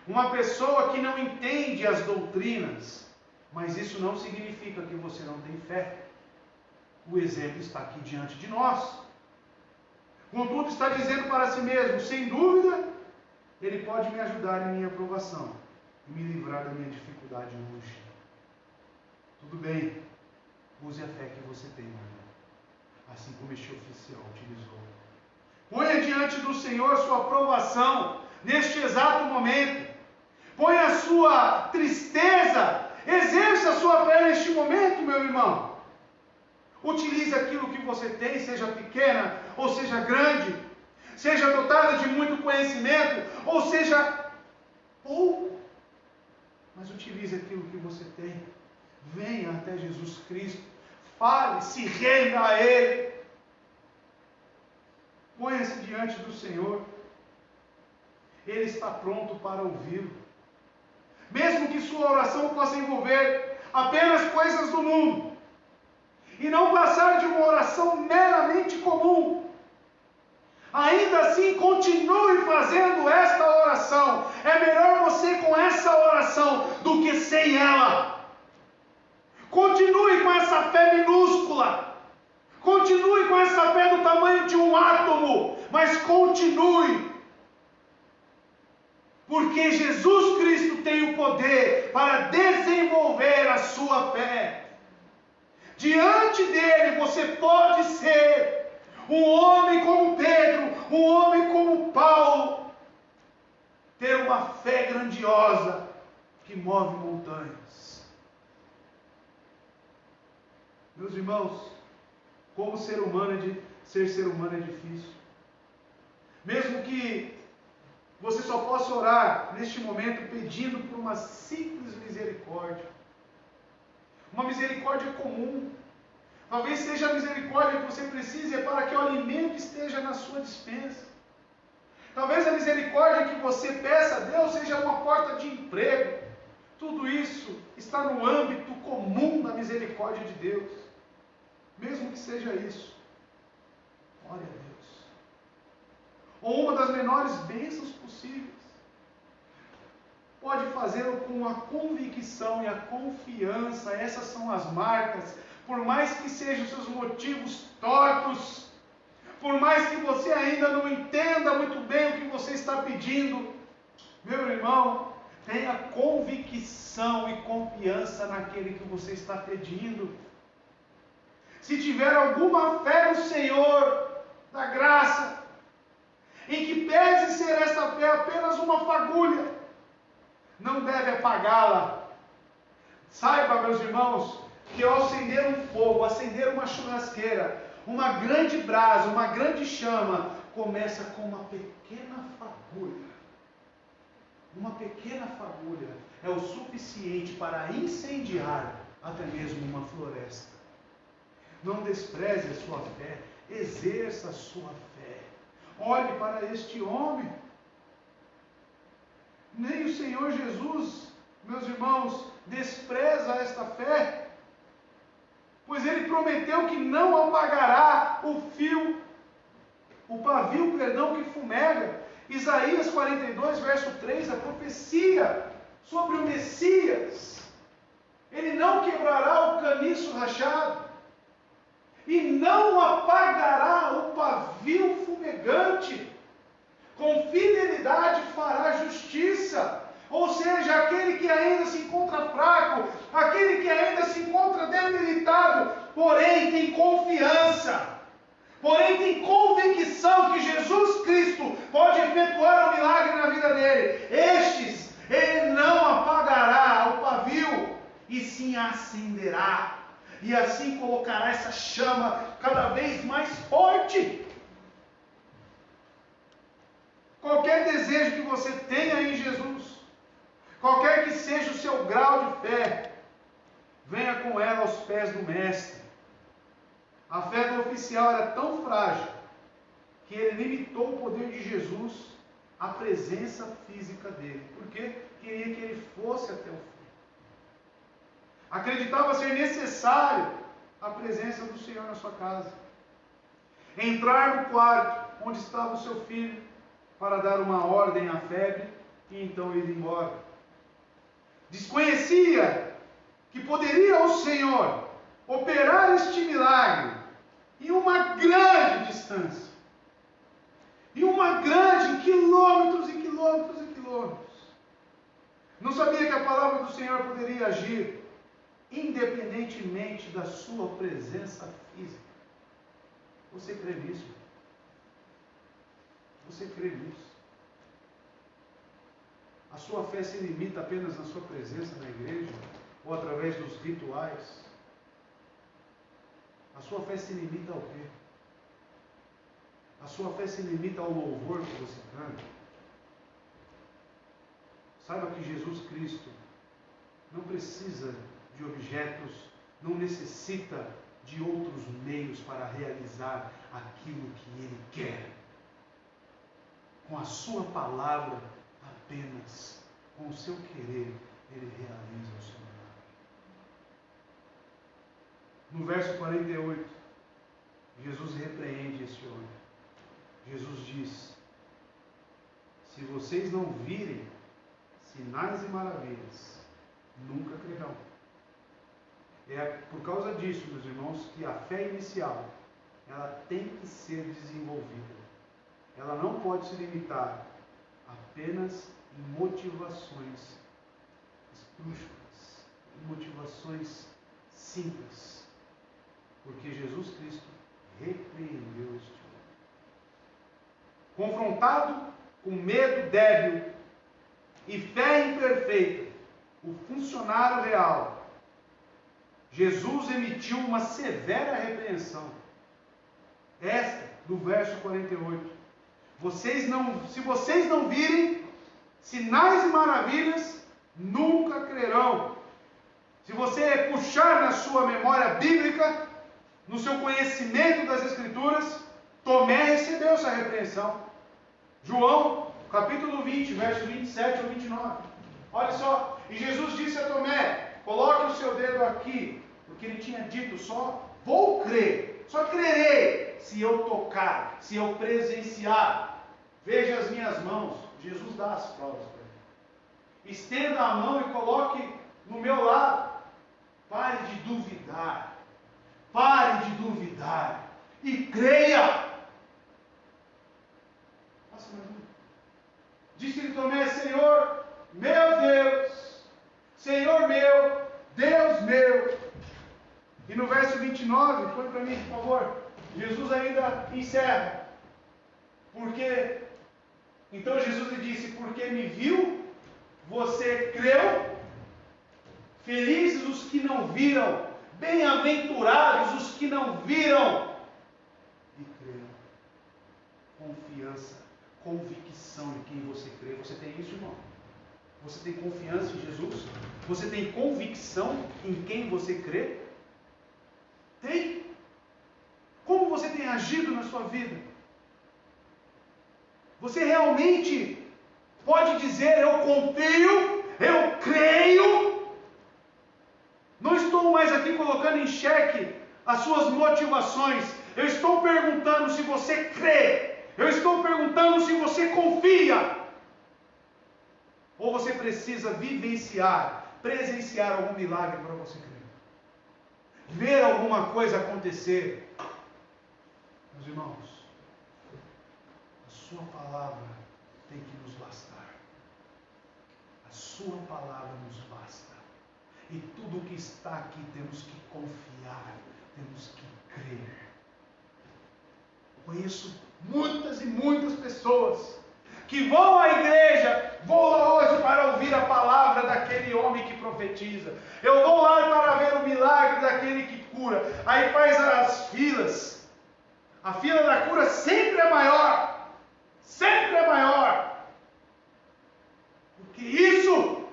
uma pessoa que não entende as doutrinas, mas isso não significa que você não tem fé. O exemplo está aqui diante de nós. Contudo, está dizendo para si mesmo, sem dúvida, ele pode me ajudar em minha provação e me livrar da minha dificuldade hoje. Tudo bem, use a fé que você tem, meu irmão, assim como este oficial utilizou. Ponha diante do Senhor sua provação neste exato momento. Ponha a sua tristeza, exerça a sua fé neste momento, meu irmão. Utilize aquilo que você tem, seja pequena ou seja grande, seja dotada de muito conhecimento ou seja pouco. Mas utilize aquilo que você tem. Venha até Jesus Cristo. Fale, se renda a Ele. Ponha-se diante do Senhor. Ele está pronto para ouvi-lo. Mesmo que sua oração possa envolver apenas coisas do mundo, e não passar de uma oração meramente comum, ainda assim continue fazendo esta oração. É melhor você com essa oração do que sem ela. Continue com essa fé minúscula. Continue com essa fé do tamanho de um átomo. Mas continue. Porque Jesus Cristo tem o poder para desenvolver a sua fé. Diante dele você pode ser um homem como Pedro, um homem como Paulo, ter uma fé grandiosa que move montanhas. Meus irmãos, como ser ser humano é difícil. Mesmo que você só possa orar neste momento pedindo por uma simples misericórdia. Uma misericórdia comum. Talvez seja a misericórdia que você precise para que o alimento esteja na sua despensa. Talvez a misericórdia que você peça a Deus seja uma porta de emprego. Tudo isso está no âmbito comum da misericórdia de Deus. Mesmo que seja isso, ore a Deus. Ou uma das menores bênçãos possíveis. Pode fazê-lo com a convicção e a confiança. Essas são as marcas. Por mais que sejam seus motivos tortos, Por mais que você ainda não entenda muito bem o que você está pedindo, meu irmão, tenha convicção e confiança naquele que você está pedindo. Se tiver alguma fé no Senhor da graça, em que pese ser esta fé apenas uma fagulha, não deve apagá-la. Saiba, meus irmãos, que ao acender um fogo, acender uma churrasqueira, uma grande brasa, uma grande chama, começa com uma pequena fagulha. Uma pequena fagulha é o suficiente para incendiar até mesmo uma floresta. Não despreze a sua fé, exerça a sua fé. Olhe para este homem. Nem o Senhor Jesus, meus irmãos, despreza esta fé, pois Ele prometeu que não apagará o pavio que fumega. Isaías 42, verso 3, a profecia sobre o Messias. Ele não quebrará o caniço rachado e não apagará o pavio fumegante. Com fidelidade fará justiça. Ou seja, aquele que ainda se encontra fraco, aquele que ainda se encontra debilitado, porém tem confiança, porém tem convicção que Jesus Cristo pode efetuar um milagre na vida dele. Estes, ele não apagará o pavio, e sim acenderá. E assim colocará essa chama cada vez mais forte. Qualquer desejo que você tenha em Jesus, qualquer que seja o seu grau de fé, venha com ela aos pés do Mestre. A fé do oficial era tão frágil que ele limitou o poder de Jesus à presença física dele, porque queria que ele fosse até o fim. Acreditava ser necessário a presença do Senhor na sua casa. Entrar no quarto onde estava o seu filho para dar uma ordem à febre e então ir embora. Desconhecia que poderia o Senhor operar este milagre em uma grande distância, em quilômetros e quilômetros e quilômetros. Não sabia que a palavra do Senhor poderia agir independentemente da sua presença física. Você crê nisso? Você crê nisso? A sua fé se limita apenas na sua presença na igreja ou através dos rituais? A sua fé se limita ao quê? A sua fé se limita ao louvor que você canta? Saiba que Jesus Cristo não precisa de objetos, não necessita de outros meios para realizar aquilo que Ele quer. Com a sua palavra, apenas com o seu querer, Ele realiza o seu milagre. No verso 48, Jesus repreende esse homem. Jesus diz: se vocês não virem sinais e maravilhas, nunca crerão. É por causa disso, meus irmãos, que a fé inicial, ela tem que ser desenvolvida. Ela não pode se limitar apenas em motivações esdrúxulas, em motivações simples. Porque Jesus Cristo repreendeu este homem. Confrontado com medo débil e fé imperfeita, o funcionário real, Jesus emitiu uma severa repreensão. Esta, do verso 48. Se vocês não virem sinais e maravilhas, nunca crerão. Se você puxar na sua memória bíblica, no seu conhecimento das Escrituras, Tomé recebeu essa repreensão. João, capítulo 20, verso 27 ao 29. Olha só, e Jesus disse a Tomé: coloque o seu dedo aqui, porque ele tinha dito: só vou crer, só crerei se eu tocar, se eu presenciar. Veja as minhas mãos. Jesus dá as provas para ele. Estenda a mão e coloque no meu lado. Pare de duvidar. Pare de duvidar. E creia. Senhor. Disse-lhe Tomé: Senhor, meu Deus, Senhor meu, Deus meu. E no verso 29, põe para mim, por favor, Jesus ainda encerra. Porque, então Jesus lhe disse: porque me viu, você creu? Felizes os que não viram, bem-aventurados os que não viram e creram. Confiança, convicção em quem você crê. Você tem isso, irmão? Você tem confiança em Jesus? Você tem convicção em quem você crê? Tem? Como você tem agido na sua vida? Você realmente pode dizer: eu confio, eu creio? Não estou mais aqui colocando em xeque as suas motivações. Eu estou perguntando se você crê. Eu estou perguntando se você confia. Ou você precisa vivenciar, presenciar algum milagre para você crer? Ver alguma coisa acontecer? Meus irmãos, a sua palavra tem que nos bastar. A sua palavra nos basta. E tudo o que está aqui temos que confiar, temos que crer. Conheço muitas e muitas pessoas que vão à igreja, vou lá hoje para ouvir a palavra daquele homem que profetiza, eu vou lá para ver o milagre daquele que cura, aí faz as filas, a fila da cura sempre é maior, porque isso,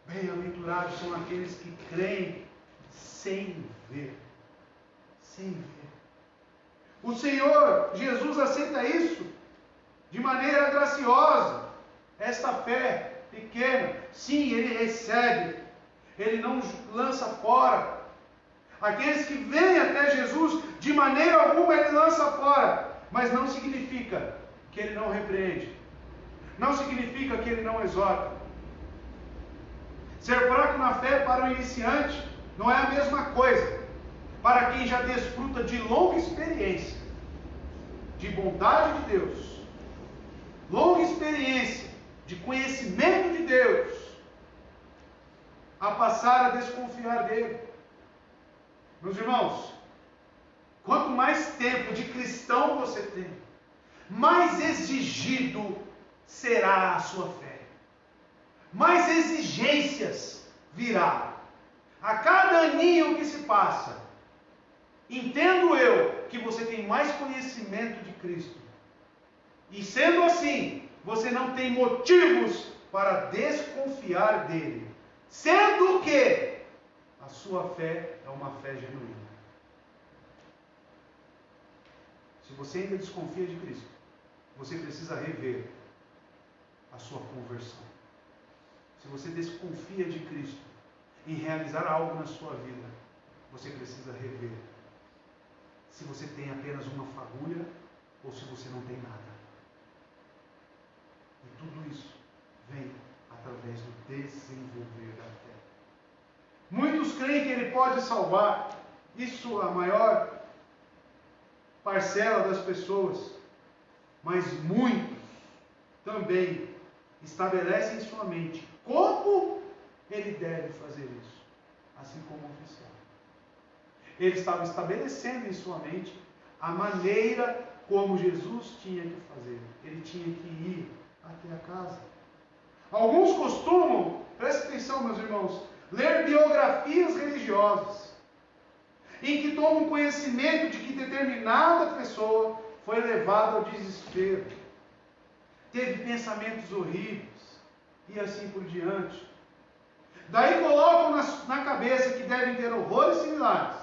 bem-aventurados são aqueles que creem sem ver, O Senhor Jesus aceita isso de maneira graciosa, esta fé pequena. Sim, Ele recebe, Ele não lança fora. Aqueles que vêm até Jesus, de maneira alguma Ele lança fora, mas não significa que Ele não repreende, não significa que Ele não exorta. Ser fraco na fé para o iniciante não é a mesma coisa para quem já desfruta de longa experiência de bondade de Deus, longa experiência de conhecimento de Deus, a passar a desconfiar dele. Meus irmãos, quanto mais tempo de cristão você tem, mais exigido será a sua fé, mais exigências virá. A cada aninho que se passa, entendo eu que você tem mais conhecimento de Cristo. E sendo assim, você não tem motivos para desconfiar dele. Sendo que a sua fé é uma fé genuína. Se você ainda desconfia de Cristo, você precisa rever a sua conversão. Se você desconfia de Cristo em realizar algo na sua vida, você precisa rever se você tem apenas uma fagulha ou se você não tem nada. E tudo isso vem através do desenvolver da fé. Muitos creem que Ele pode salvar, isso a maior parcela das pessoas, mas muitos também estabelecem em sua mente como Ele deve fazer isso, assim como o oficial. Ele estava estabelecendo em sua mente a maneira como Jesus tinha que fazer. Ele tinha que ir até a casa. Alguns costumam, preste atenção, meus irmãos, ler biografias religiosas, em que tomam conhecimento de que determinada pessoa foi levada ao desespero, teve pensamentos horríveis, e assim por diante. Daí colocam na cabeça que devem ter horrores similares,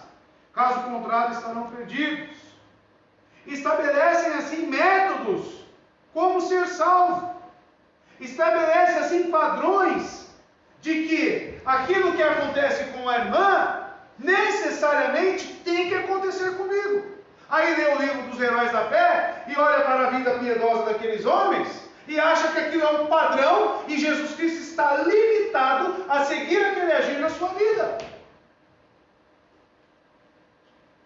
caso contrário estarão perdidos. Estabelecem assim métodos como ser salvo. Estabelecem assim padrões de que aquilo que acontece com a irmã necessariamente tem que acontecer comigo. Aí lê o livro dos heróis da fé e olha para a vida piedosa daqueles homens e acha que aquilo é um padrão e Jesus Cristo está limitado a seguir aquele agir na sua vida.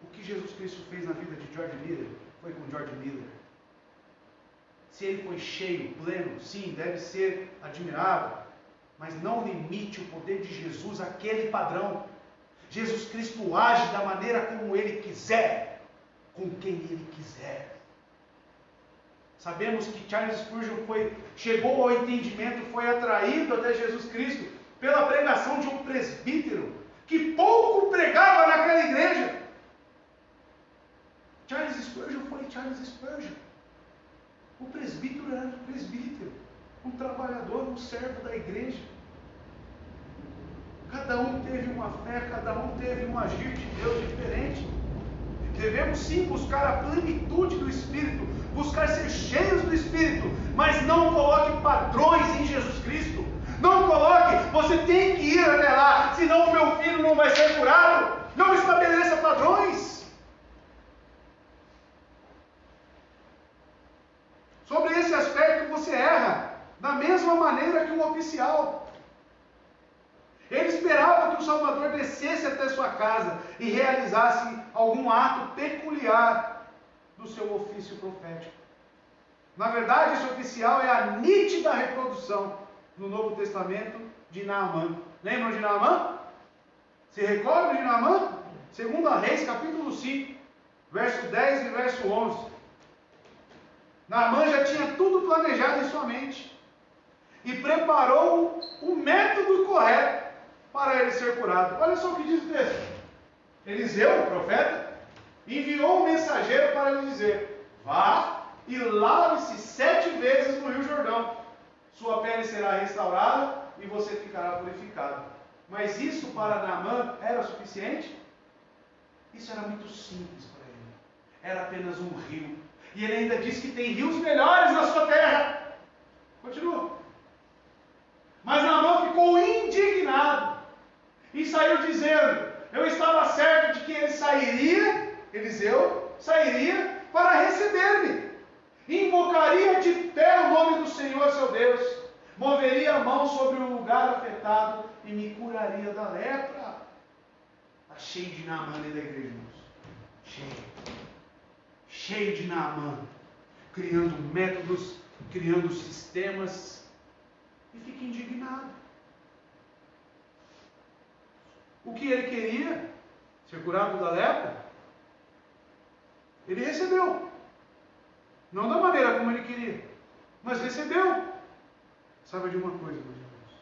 O que Jesus Cristo fez na vida de George Miller foi com George Miller. Se ele foi cheio, pleno, sim, deve ser admirável. Mas não limite o poder de Jesus àquele padrão. Jesus Cristo age da maneira como Ele quiser, com quem Ele quiser. Sabemos que Charles Spurgeon chegou ao entendimento, foi atraído até Jesus Cristo pela pregação de um presbítero que pouco pregava naquela igreja. Charles Spurgeon foi Charles Spurgeon. O presbítero era um presbítero, um trabalhador, um servo da igreja. Cada um teve uma fé, cada um teve um agir de Deus diferente. Devemos sim buscar a plenitude do Espírito, buscar ser cheios do Espírito, mas não coloque padrões em Jesus Cristo. Não coloque, você tem que ir até lá, senão o meu filho não vai ser curado. Não estabeleça padrões. Sobre esse aspecto você erra, da mesma maneira que um oficial. Ele esperava que o Salvador descesse até sua casa e realizasse algum ato peculiar do seu ofício profético. Na verdade, esse oficial é a nítida reprodução no Novo Testamento de Naamã. Lembram de Naamã? Se recordam de Naamã? 2 Reis, capítulo 5, verso 10 e verso 11. Naamã já tinha tudo planejado em sua mente e preparou o método correto para ele ser curado. Olha só o que diz o texto. Eliseu, o profeta, enviou um mensageiro para lhe dizer: vá e lave-se 7 vezes no Rio Jordão. Sua pele será restaurada e você ficará purificado. Mas isso para Naamã era suficiente? Isso era muito simples para ele. Era apenas um rio. E ele ainda diz que tem rios melhores na sua terra. Continua. Mas Naamã ficou indignado e saiu dizendo: eu estava certo de que ele sairia, Eliseu, sairia para receber-me. Invocaria de pé o nome do Senhor seu Deus, moveria a mão sobre o lugar afetado e me curaria da lepra. Está cheio de Naamã ali da igreja, irmãos. Cheio de Naamã, criando métodos, criando sistemas, e fica indignado. O que ele queria, ser curado da lepra, ele recebeu. Não da maneira como ele queria, mas recebeu. Sabe de uma coisa, meus irmãos?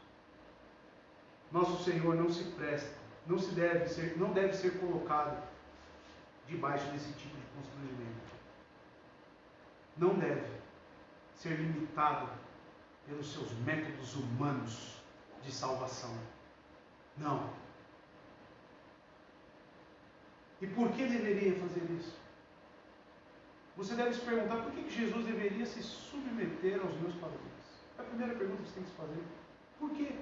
Nosso Senhor não se presta, não deve ser colocado debaixo desse tipo de constrangimento. Não deve ser limitado pelos seus métodos humanos de salvação. Não. E por que deveria fazer isso? Você deve se perguntar: por que Jesus deveria se submeter aos meus padrões? É a primeira pergunta que você tem que se fazer. Por quê?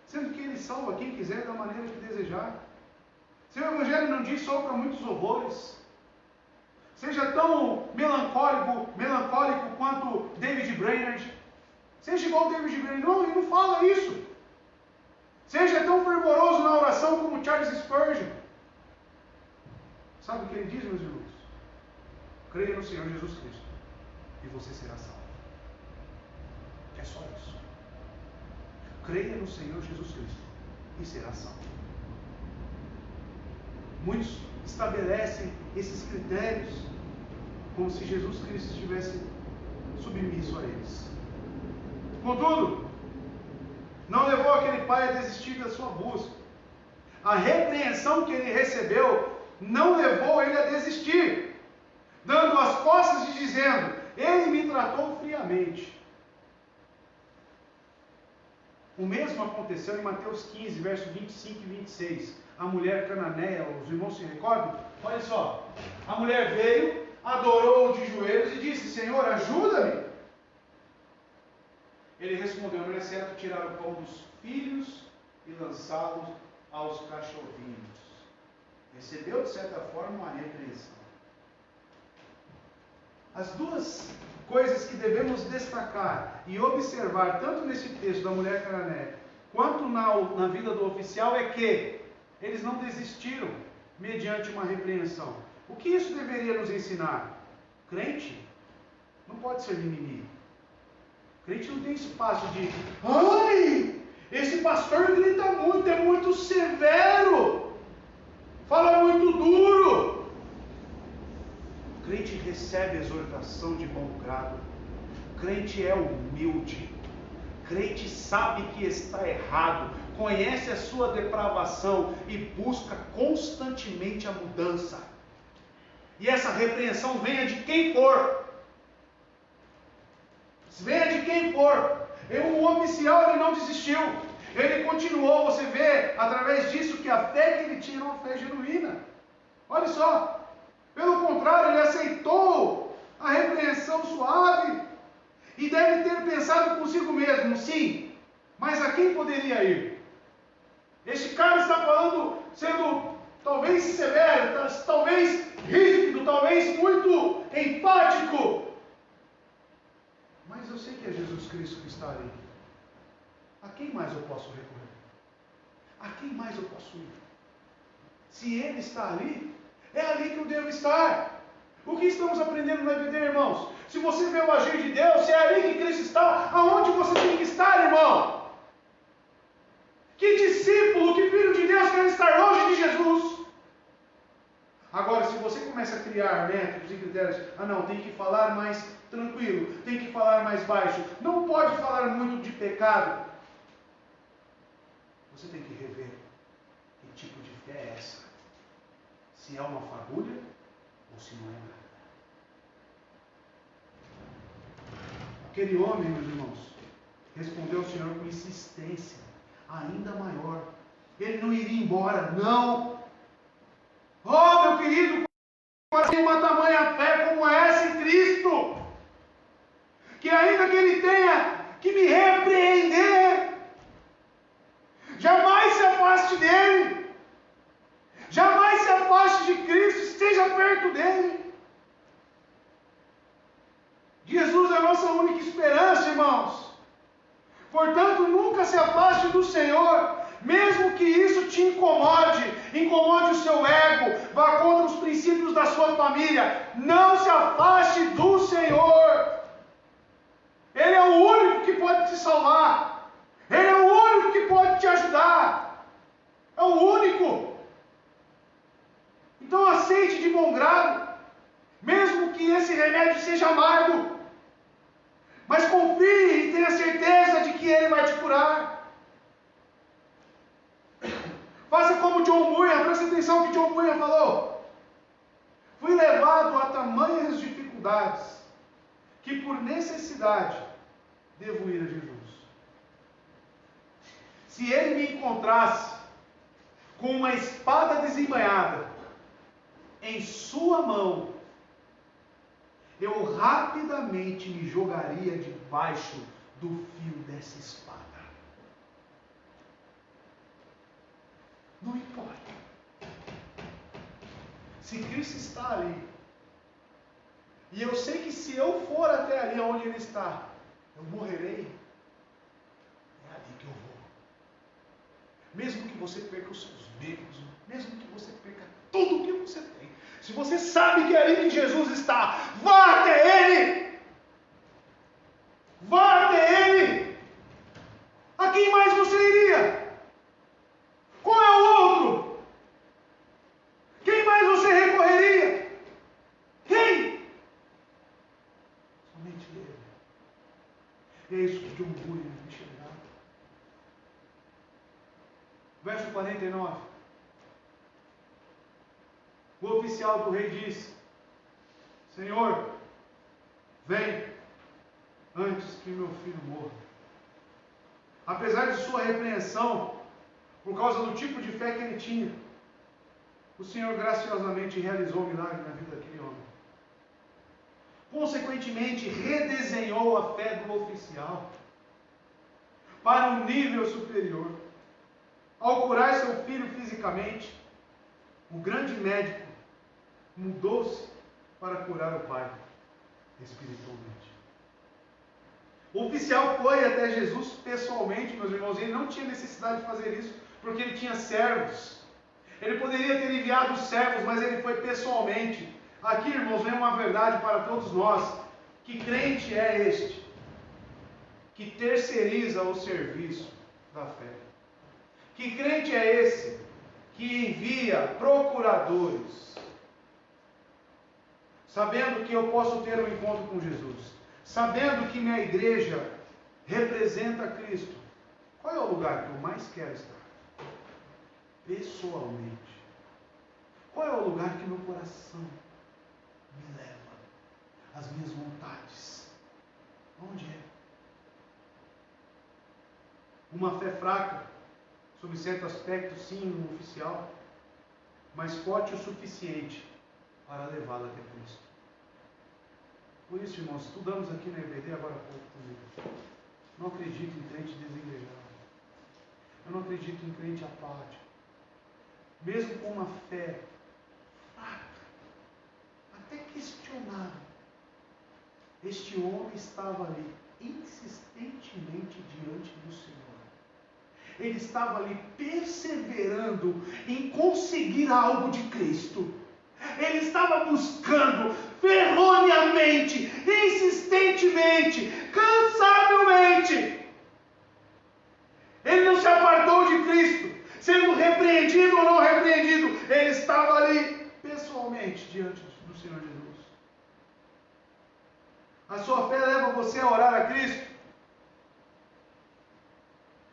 Sendo que Ele salva quem quiser da maneira que desejar. Seu Evangelho não diz só para muitos horrores. Seja tão melancólico quanto David Brainerd. Seja igual David Brainerd. Não, ele não fala isso. Seja tão fervoroso na oração como Charles Spurgeon. Sabe o que ele diz, meus irmãos? Creia no Senhor Jesus Cristo e você será salvo. É só isso. Creia no Senhor Jesus Cristo e será salvo. Muitos estabelecem esses critérios como se Jesus Cristo estivesse submisso a eles. Contudo, não levou aquele pai a desistir da sua busca. A repreensão que ele recebeu não levou ele a desistir, dando as costas e dizendo: ele me tratou friamente. O mesmo aconteceu em Mateus 15, versos 25 e 26. A mulher cananeia, os irmãos se recordam? Olha só, a mulher veio, adorou de joelhos e disse: Senhor, ajuda-me. Ele respondeu: não é certo tirar o pão dos filhos e lançá-los aos cachorrinhos. Recebeu, de certa forma, uma repreensão. As duas coisas que devemos destacar e observar, tanto nesse texto da mulher cananeia, quanto na vida do oficial, é que eles não desistiram mediante uma repreensão. O que isso deveria nos ensinar? Crente, Não pode ser mimimi. O crente não tem espaço de, ai, esse pastor grita muito, é muito severo, fala muito duro. O crente recebe exortação de bom grado. O crente é humilde. O crente sabe que está errado, conhece a sua depravação e busca constantemente a mudança. E essa repreensão venha de quem for. Venha de quem for. O oficial, ele não desistiu. Ele continuou. Você vê através disso que a fé que ele tinha era uma fé genuína. Olha só. Pelo contrário, ele aceitou a repreensão suave. E deve ter pensado consigo mesmo, sim, mas a quem poderia ir? Este cara está falando, sendo talvez severo, talvez rígido, talvez muito enfático. Mas eu sei que é Jesus Cristo que está ali. A quem mais eu posso recorrer? A quem mais eu posso ir? Se Ele está ali, é ali que eu devo estar. O que estamos aprendendo na vida, irmãos? Se você vê o agir de Deus, se é ali que Cristo está, aonde você tem que estar, irmão? Que discípulo, que filho de Deus quer estar longe de Jesus? Agora, se você começa a criar métodos e critérios, não, tem que falar mais tranquilo, tem que falar mais baixo, não pode falar muito de pecado. Você tem que rever que tipo de fé é essa. Se é uma fagulha ou se não é nada. Aquele homem, meus irmãos, respondeu ao Senhor com insistência ainda maior. Ele não iria embora, não. Oh, meu querido, tem uma tamanha fé como essa em Cristo, que ainda que Ele tenha que me repreender, jamais se afaste dEle, jamais se afaste de Cristo, esteja perto dEle. Jesus é a nossa única esperança, irmãos. Portanto, nunca se afaste do Senhor, mesmo que isso te incomode o seu ego, vá contra os princípios da sua família. Não se afaste do Senhor. Ele é o único que pode te salvar. Ele é o único que pode te ajudar. É o único. Então aceite de bom grado, mesmo que esse remédio seja amargo. Mas confie e tenha certeza de que Ele vai te curar. Faça como John Bunyan, preste atenção no que John Bunyan falou. Fui levado a tamanhas dificuldades que por necessidade devo ir a Jesus. Se Ele me encontrasse com uma espada desembainhada em sua mão, eu rapidamente me jogaria debaixo do fio dessa espada. Não importa. Se Cristo está ali, e eu sei que se eu for até ali onde Ele está, eu morrerei, é ali que eu vou. Mesmo que você perca os seus bens, mesmo que você perca tudo o que você tem, se você sabe que é ali que Jesus está, vá até Ele! Vá até Ele! A quem mais você iria? Qual é o outro? Quem mais você recorreria? Quem? Somente Ele. E é isso que John Bunyan enxergava. Verso 49. O oficial do rei disse: Senhor, vem antes que meu filho morra. Apesar de sua repreensão, por causa do tipo de fé que ele tinha, o Senhor graciosamente realizou o milagre na vida daquele homem. Consequentemente, redesenhou a fé do oficial para um nível superior. Ao curar seu filho fisicamente, o grande médico mudou-se para curar o pai espiritualmente. O oficial foi até Jesus pessoalmente, meus irmãos, e ele não tinha necessidade de fazer isso, porque ele tinha servos. Ele poderia ter enviado servos, mas ele foi pessoalmente. Aqui, irmãos, vem uma verdade para todos nós. Que crente é este que terceiriza o serviço da fé? Que crente é esse que envia procuradores, sabendo que eu posso ter um encontro com Jesus, sabendo que minha igreja representa Cristo? Qual é o lugar que eu mais quero estar? Pessoalmente. Qual é o lugar que meu coração me leva? As minhas vontades. Onde é? Uma fé fraca, sob certo aspecto, sim, um oficial, mas forte o suficiente para levá-la até Cristo. Por isso, irmãos, estudamos aqui na EBD agora há pouco também. Não acredito em crente desengrejado. Eu não acredito em crente apático. Mesmo com uma fé fraca, até questionável, este homem estava ali insistentemente diante do Senhor. Ele estava ali perseverando em conseguir algo de Cristo. Ele estava buscando ferroneamente, insistentemente, cansavelmente. Ele não se apartou de Cristo, sendo repreendido ou não repreendido. Ele estava ali pessoalmente diante do Senhor Jesus. A sua fé leva você a orar a Cristo?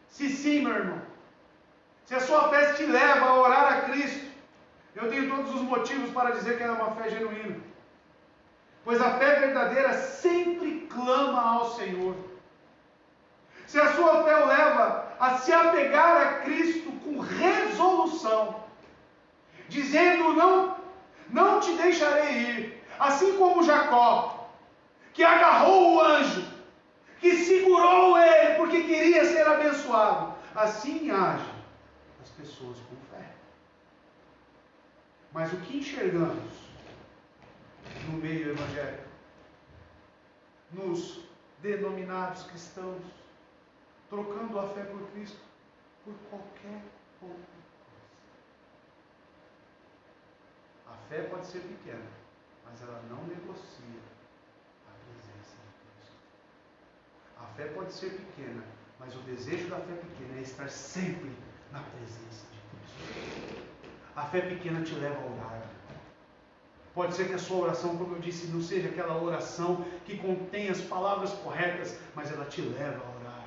Se sim, meu irmão, se a sua fé te leva a orar a Cristo, eu tenho todos os motivos para dizer que ela é uma fé genuína. Pois a fé verdadeira sempre clama ao Senhor. Se a sua fé o leva a se apegar a Cristo com resolução, dizendo: não te deixarei ir, assim como Jacó, que agarrou o anjo, que segurou ele porque queria ser abençoado, assim age as pessoas com fé. Mas o que enxergamos no meio evangélico, nos denominados cristãos, trocando a fé por Cristo por qualquer outra coisa? A fé pode ser pequena, mas ela não negocia a presença de Cristo. A fé pode ser pequena, mas o desejo da fé pequena é estar sempre na presença de Cristo. A fé pequena te leva a orar. Pode ser que a sua oração, como eu disse, não seja aquela oração que contém as palavras corretas, mas ela te leva a orar.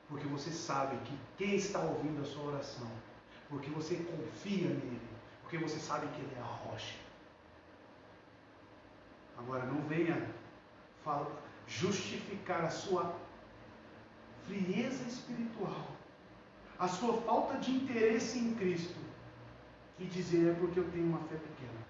Porque você sabe que quem está ouvindo a sua oração, porque você confia nele, porque você sabe que ele é a rocha. Agora, não venha justificar a sua frieza espiritual, a sua falta de interesse em Cristo, e dizer: é porque eu tenho uma fé pequena.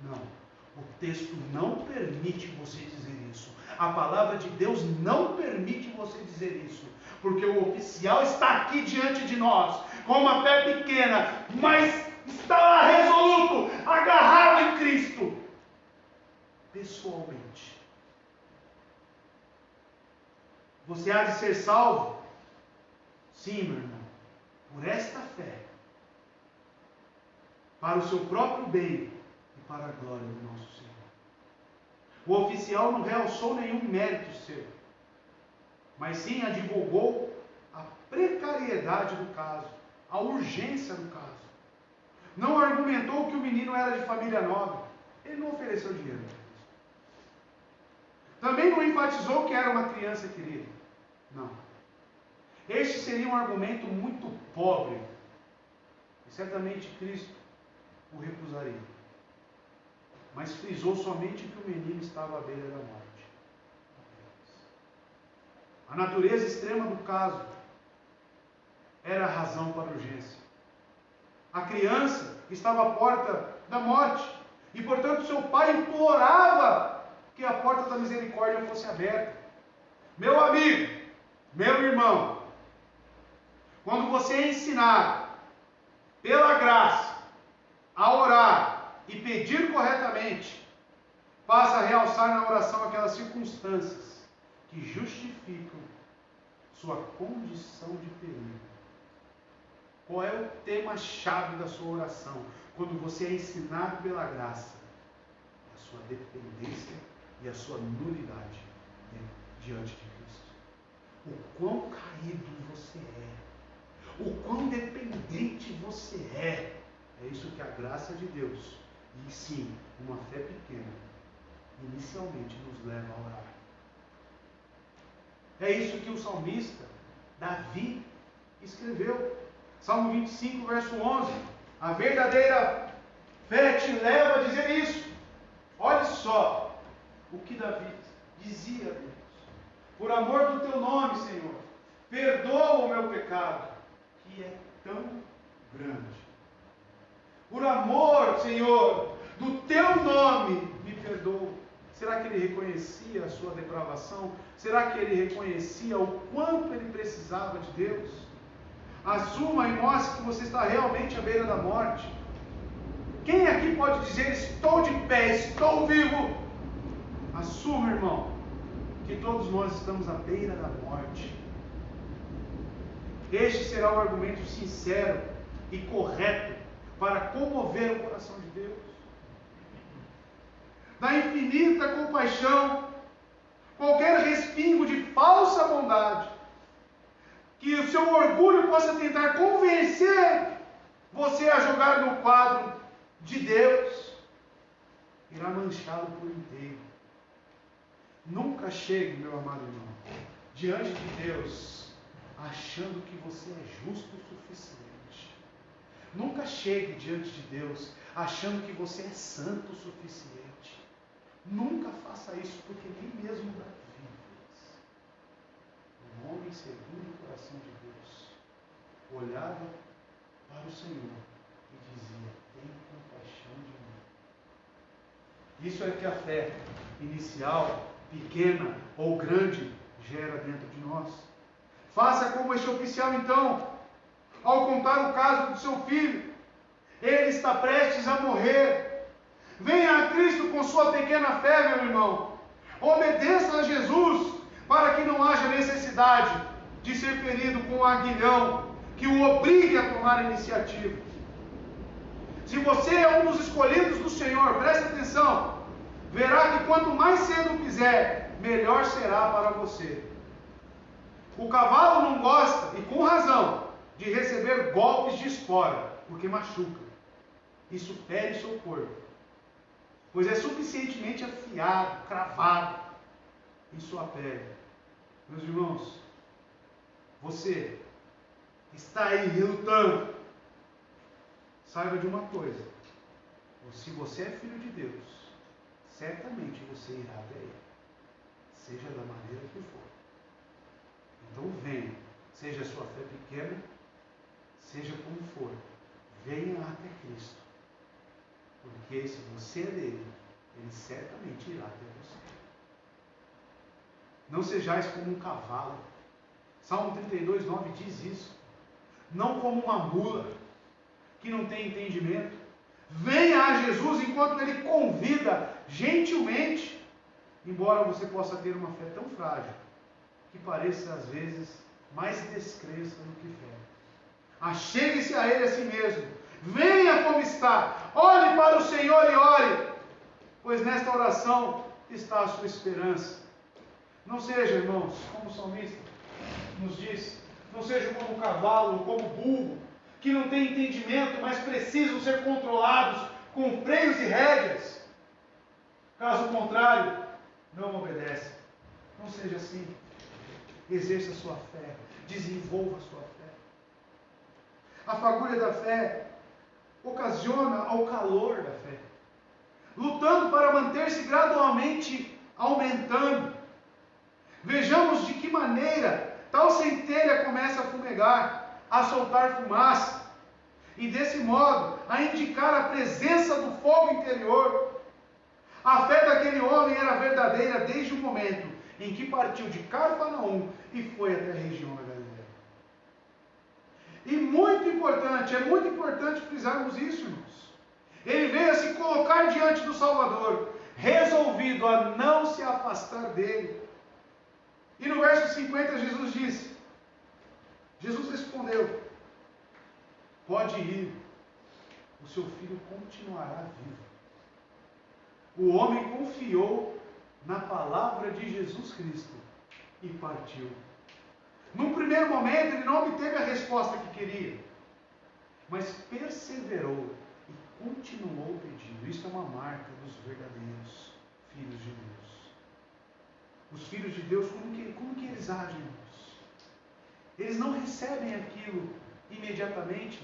Não. O texto não permite você dizer isso. A palavra de Deus não permite você dizer isso. Porque o oficial está aqui diante de nós, com uma fé pequena, mas está lá resoluto, agarrado em Cristo, pessoalmente. Você há de ser salvo? Sim, meu irmão, por esta fé, para o seu próprio bem e para a glória do nosso Senhor. O oficial não realçou nenhum mérito seu, mas sim advogou a precariedade do caso, a urgência do caso. Não argumentou que o menino era de família nobre. Ele não ofereceu dinheiro para isso. Também não enfatizou que era uma criança querida. Não. Este seria um argumento muito pobre. E certamente Cristo o recusaria. Mas frisou somente que o menino estava à beira da morte. A natureza extrema do caso era a razão para a urgência. A criança estava à porta da morte, e portanto seu pai implorava que a porta da misericórdia fosse aberta. Meu amigo, meu irmão, quando você é ensinado pela graça a orar e pedir corretamente, passa a realçar na oração aquelas circunstâncias que justificam sua condição de perigo. Qual é o tema-chave da sua oração? Quando você é ensinado pela graça, a sua dependência e a sua nulidade diante de Cristo. O quão caído você é, o quão dependente você é. É isso que a graça de Deus, e sim, uma fé pequena, inicialmente nos leva a orar. É isso que o salmista Davi escreveu. Salmo 25, verso 11. A verdadeira fé te leva a dizer isso. Olhe só o que Davi dizia a Deus. Por amor do teu nome, Senhor, perdoa o meu pecado, que é tão grande. Por amor, Senhor, do teu nome, me perdoa. Será que ele reconhecia a sua depravação? Será que ele reconhecia o quanto ele precisava de Deus? Assuma e mostre que você está realmente à beira da morte. Quem aqui pode dizer, estou de pé, estou vivo? Assuma, irmão, que todos nós estamos à beira da morte. Este será o argumento sincero e correto para comover o coração de Deus. Da infinita compaixão, qualquer respingo de falsa bondade, que o seu orgulho possa tentar convencer você a jogar no quadro de Deus, irá manchá-lo por inteiro. Nunca chegue, meu amado irmão, diante de Deus, achando que você é justo o suficiente. Nunca chegue diante de Deus, achando que você é santo o suficiente. Nunca faça isso, porque nem mesmo Davi fez. Um homem segundo o coração de Deus olhava para o Senhor e dizia, tem compaixão de mim. Isso é que a fé inicial, pequena ou grande, gera dentro de nós. Faça como este oficial então, ao contar o caso do seu filho. Ele está prestes a morrer. Venha a Cristo com sua pequena fé, meu irmão. Obedeça a Jesus, para que não haja necessidade de ser ferido com um aguilhão que o obrigue a tomar iniciativa. Se você é um dos escolhidos do Senhor, preste atenção, verá que quanto mais cedo fizer, melhor será para você. O cavalo não gosta, e com razão, de receber golpes de espora, porque machuca. Isso fere seu corpo, pois é suficientemente afiado, cravado em sua pele. Meus irmãos, você está aí relutando. Saiba de uma coisa: se você é filho de Deus, certamente você irá até Ele, seja da maneira que for. Então venha, seja a sua fé pequena, seja como for, venha até Cristo. Porque se você é dele, ele certamente irá até você. Não sejais como um cavalo. Salmo 32, 9 diz isso. Não como uma mula, que não tem entendimento. Venha a Jesus enquanto ele convida gentilmente. Embora você possa ter uma fé tão frágil, que pareça às vezes mais descrença do que fé. Achegue-se a ele a si mesmo. Venha como está, olhe para o Senhor e ore, pois nesta oração está a sua esperança. Não seja, irmãos, como o salmista nos diz, não seja como o cavalo, como o burro, que não tem entendimento, mas precisam ser controlados com freios e rédeas. Caso contrário, não obedece. Não seja assim. Exerça a sua fé, desenvolva a sua fé. A fagulha da fé ocasiona ao calor da fé, lutando para manter-se gradualmente aumentando. Vejamos de que maneira tal centelha começa a fumegar, a soltar fumaça, e desse modo a indicar a presença do fogo interior. A fé daquele homem era verdadeira desde o momento em que partiu de Cafarnaum e foi até a região da Galileia. E é muito importante frisarmos isso, irmãos. Ele veio a se colocar diante do Salvador, resolvido a não se afastar dele. E no verso 50 Jesus respondeu, pode ir, o seu filho continuará vivo. O homem confiou na palavra de Jesus Cristo e partiu. Num primeiro momento ele não obteve a resposta que queria, mas perseverou e continuou pedindo. Isso é uma marca dos verdadeiros filhos de Deus. Os filhos de Deus, como que eles agem, irmãos? Eles não recebem aquilo imediatamente,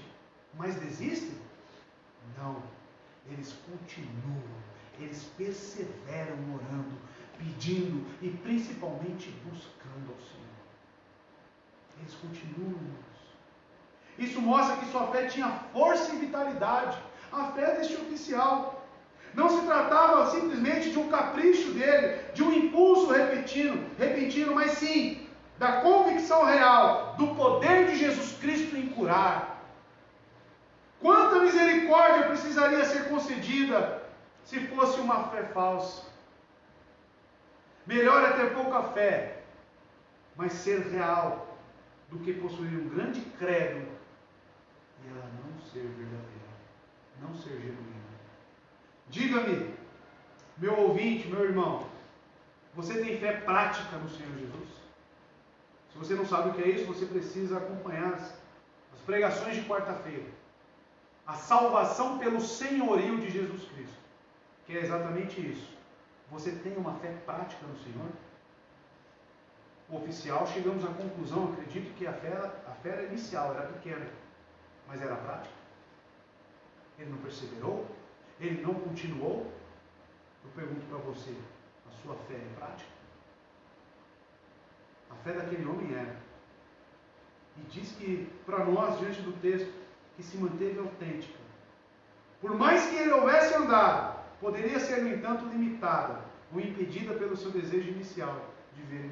mas desistem? Não. Eles continuam, eles perseveram orando, pedindo e principalmente buscando ao Senhor. Eles continuam, irmãos. Isso mostra que sua fé tinha força e vitalidade. A fé deste oficial não se tratava simplesmente de um capricho dele, de um impulso repentino, mas sim da convicção real do poder de Jesus Cristo em curar. Quanta misericórdia precisaria ser concedida se fosse uma fé falsa? Melhor é ter pouca fé, mas ser real, do que possuir um grande credo e ela não ser verdadeira, não ser genuína. Diga-me, meu ouvinte, meu irmão, você tem fé prática no Senhor Jesus? Se você não sabe o que é isso, você precisa acompanhar as pregações de quarta-feira. A salvação pelo senhorio de Jesus Cristo, que é exatamente isso. Você tem uma fé prática no Senhor? O oficial, chegamos à conclusão, acredito que a fé era inicial, era pequena, mas era prática. Ele não perseverou? Ele não continuou? Eu pergunto para você, a sua fé é prática? A fé daquele homem era. E diz que, para nós, diante do texto, que se manteve autêntica. Por mais que ele houvesse andado, poderia ser, no entanto, limitada ou impedida pelo seu desejo inicial de ver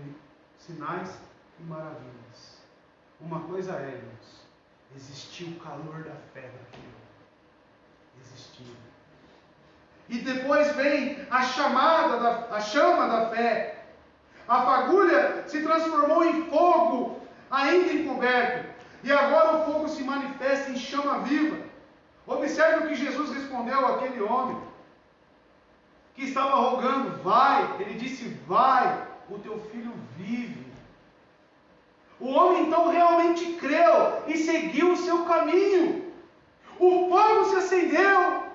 sinais e maravilhas. Uma coisa é, irmãos, existiu o calor da fé daquele homem. Existiu. E depois vem a chama da fé. A fagulha se transformou em fogo, ainda encoberto. E agora o fogo se manifesta em chama viva. Observe o que Jesus respondeu àquele homem que estava rogando: vai. Ele disse: vai, o teu filho vive. O homem então realmente creu e seguiu o seu caminho. O fogo se acendeu.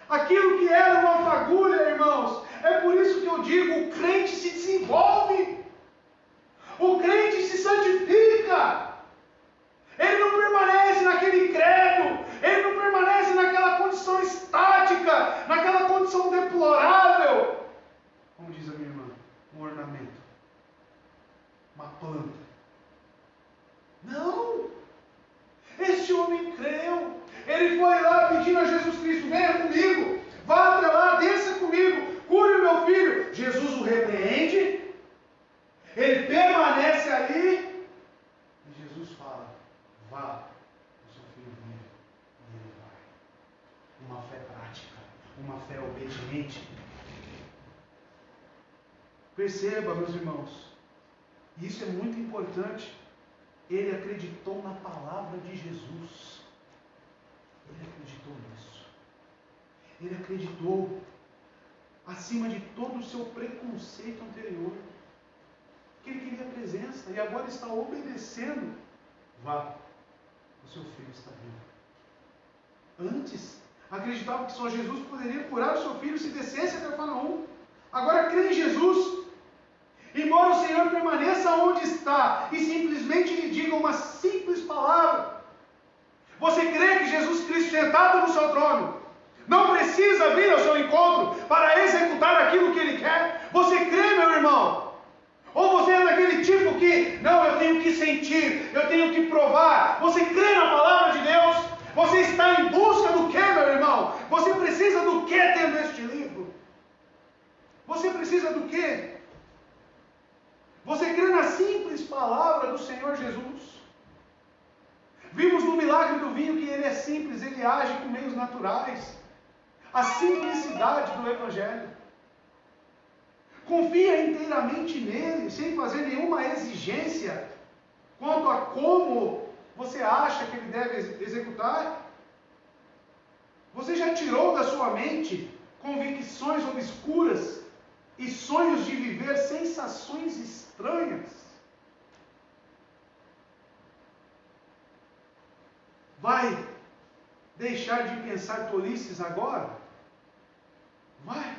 Aquilo que era uma fagulha, irmãos, é por isso que eu digo, o crente se desenvolve. O crente se santifica. Ele não permanece naquele credo, ele não permanece naquela condição estática, naquela condição deplorável. Como diz a minha irmã, um ornamento, uma planta. Não! Este homem creu. Ele foi lá pedindo a Jesus Cristo: venha comigo, vá até lá, desça comigo, cure o meu filho. Jesus o repreende, ele permanece ali, e Jesus fala: vá, o seu filho vive, e ele vai. Uma fé prática, uma fé obediente. Perceba, meus irmãos, isso é muito importante. Ele acreditou na palavra de Jesus. Ele acreditou nisso. Ele acreditou, acima de todo o seu preconceito anterior, que ele queria a presença, e agora está obedecendo. Vá, o seu filho está vivo. Antes, acreditava que só Jesus poderia curar o seu filho se descesse até Cafarnaum. Agora crê em Jesus. Embora o Senhor permaneça onde está e simplesmente lhe diga uma simples palavra. Você crê que Jesus Cristo, sentado no seu trono, não precisa vir ao seu encontro para executar aquilo que Ele quer? Você crê, meu irmão? Ou você é daquele tipo que, não, eu tenho que sentir, eu tenho que provar? Você crê na palavra de Deus? Você está em busca do que, meu irmão? Você precisa do que tendo este livro? Você precisa do que? Você crê na simples palavra do Senhor Jesus? Vimos no milagre do vinho que ele é simples, ele age com meios naturais. A simplicidade do Evangelho. Confia inteiramente nele, sem fazer nenhuma exigência quanto a como você acha que ele deve executar. Você já tirou da sua mente convicções obscuras e sonhos de viver sensações estranhas. Vai deixar de pensar tolices agora? Vai.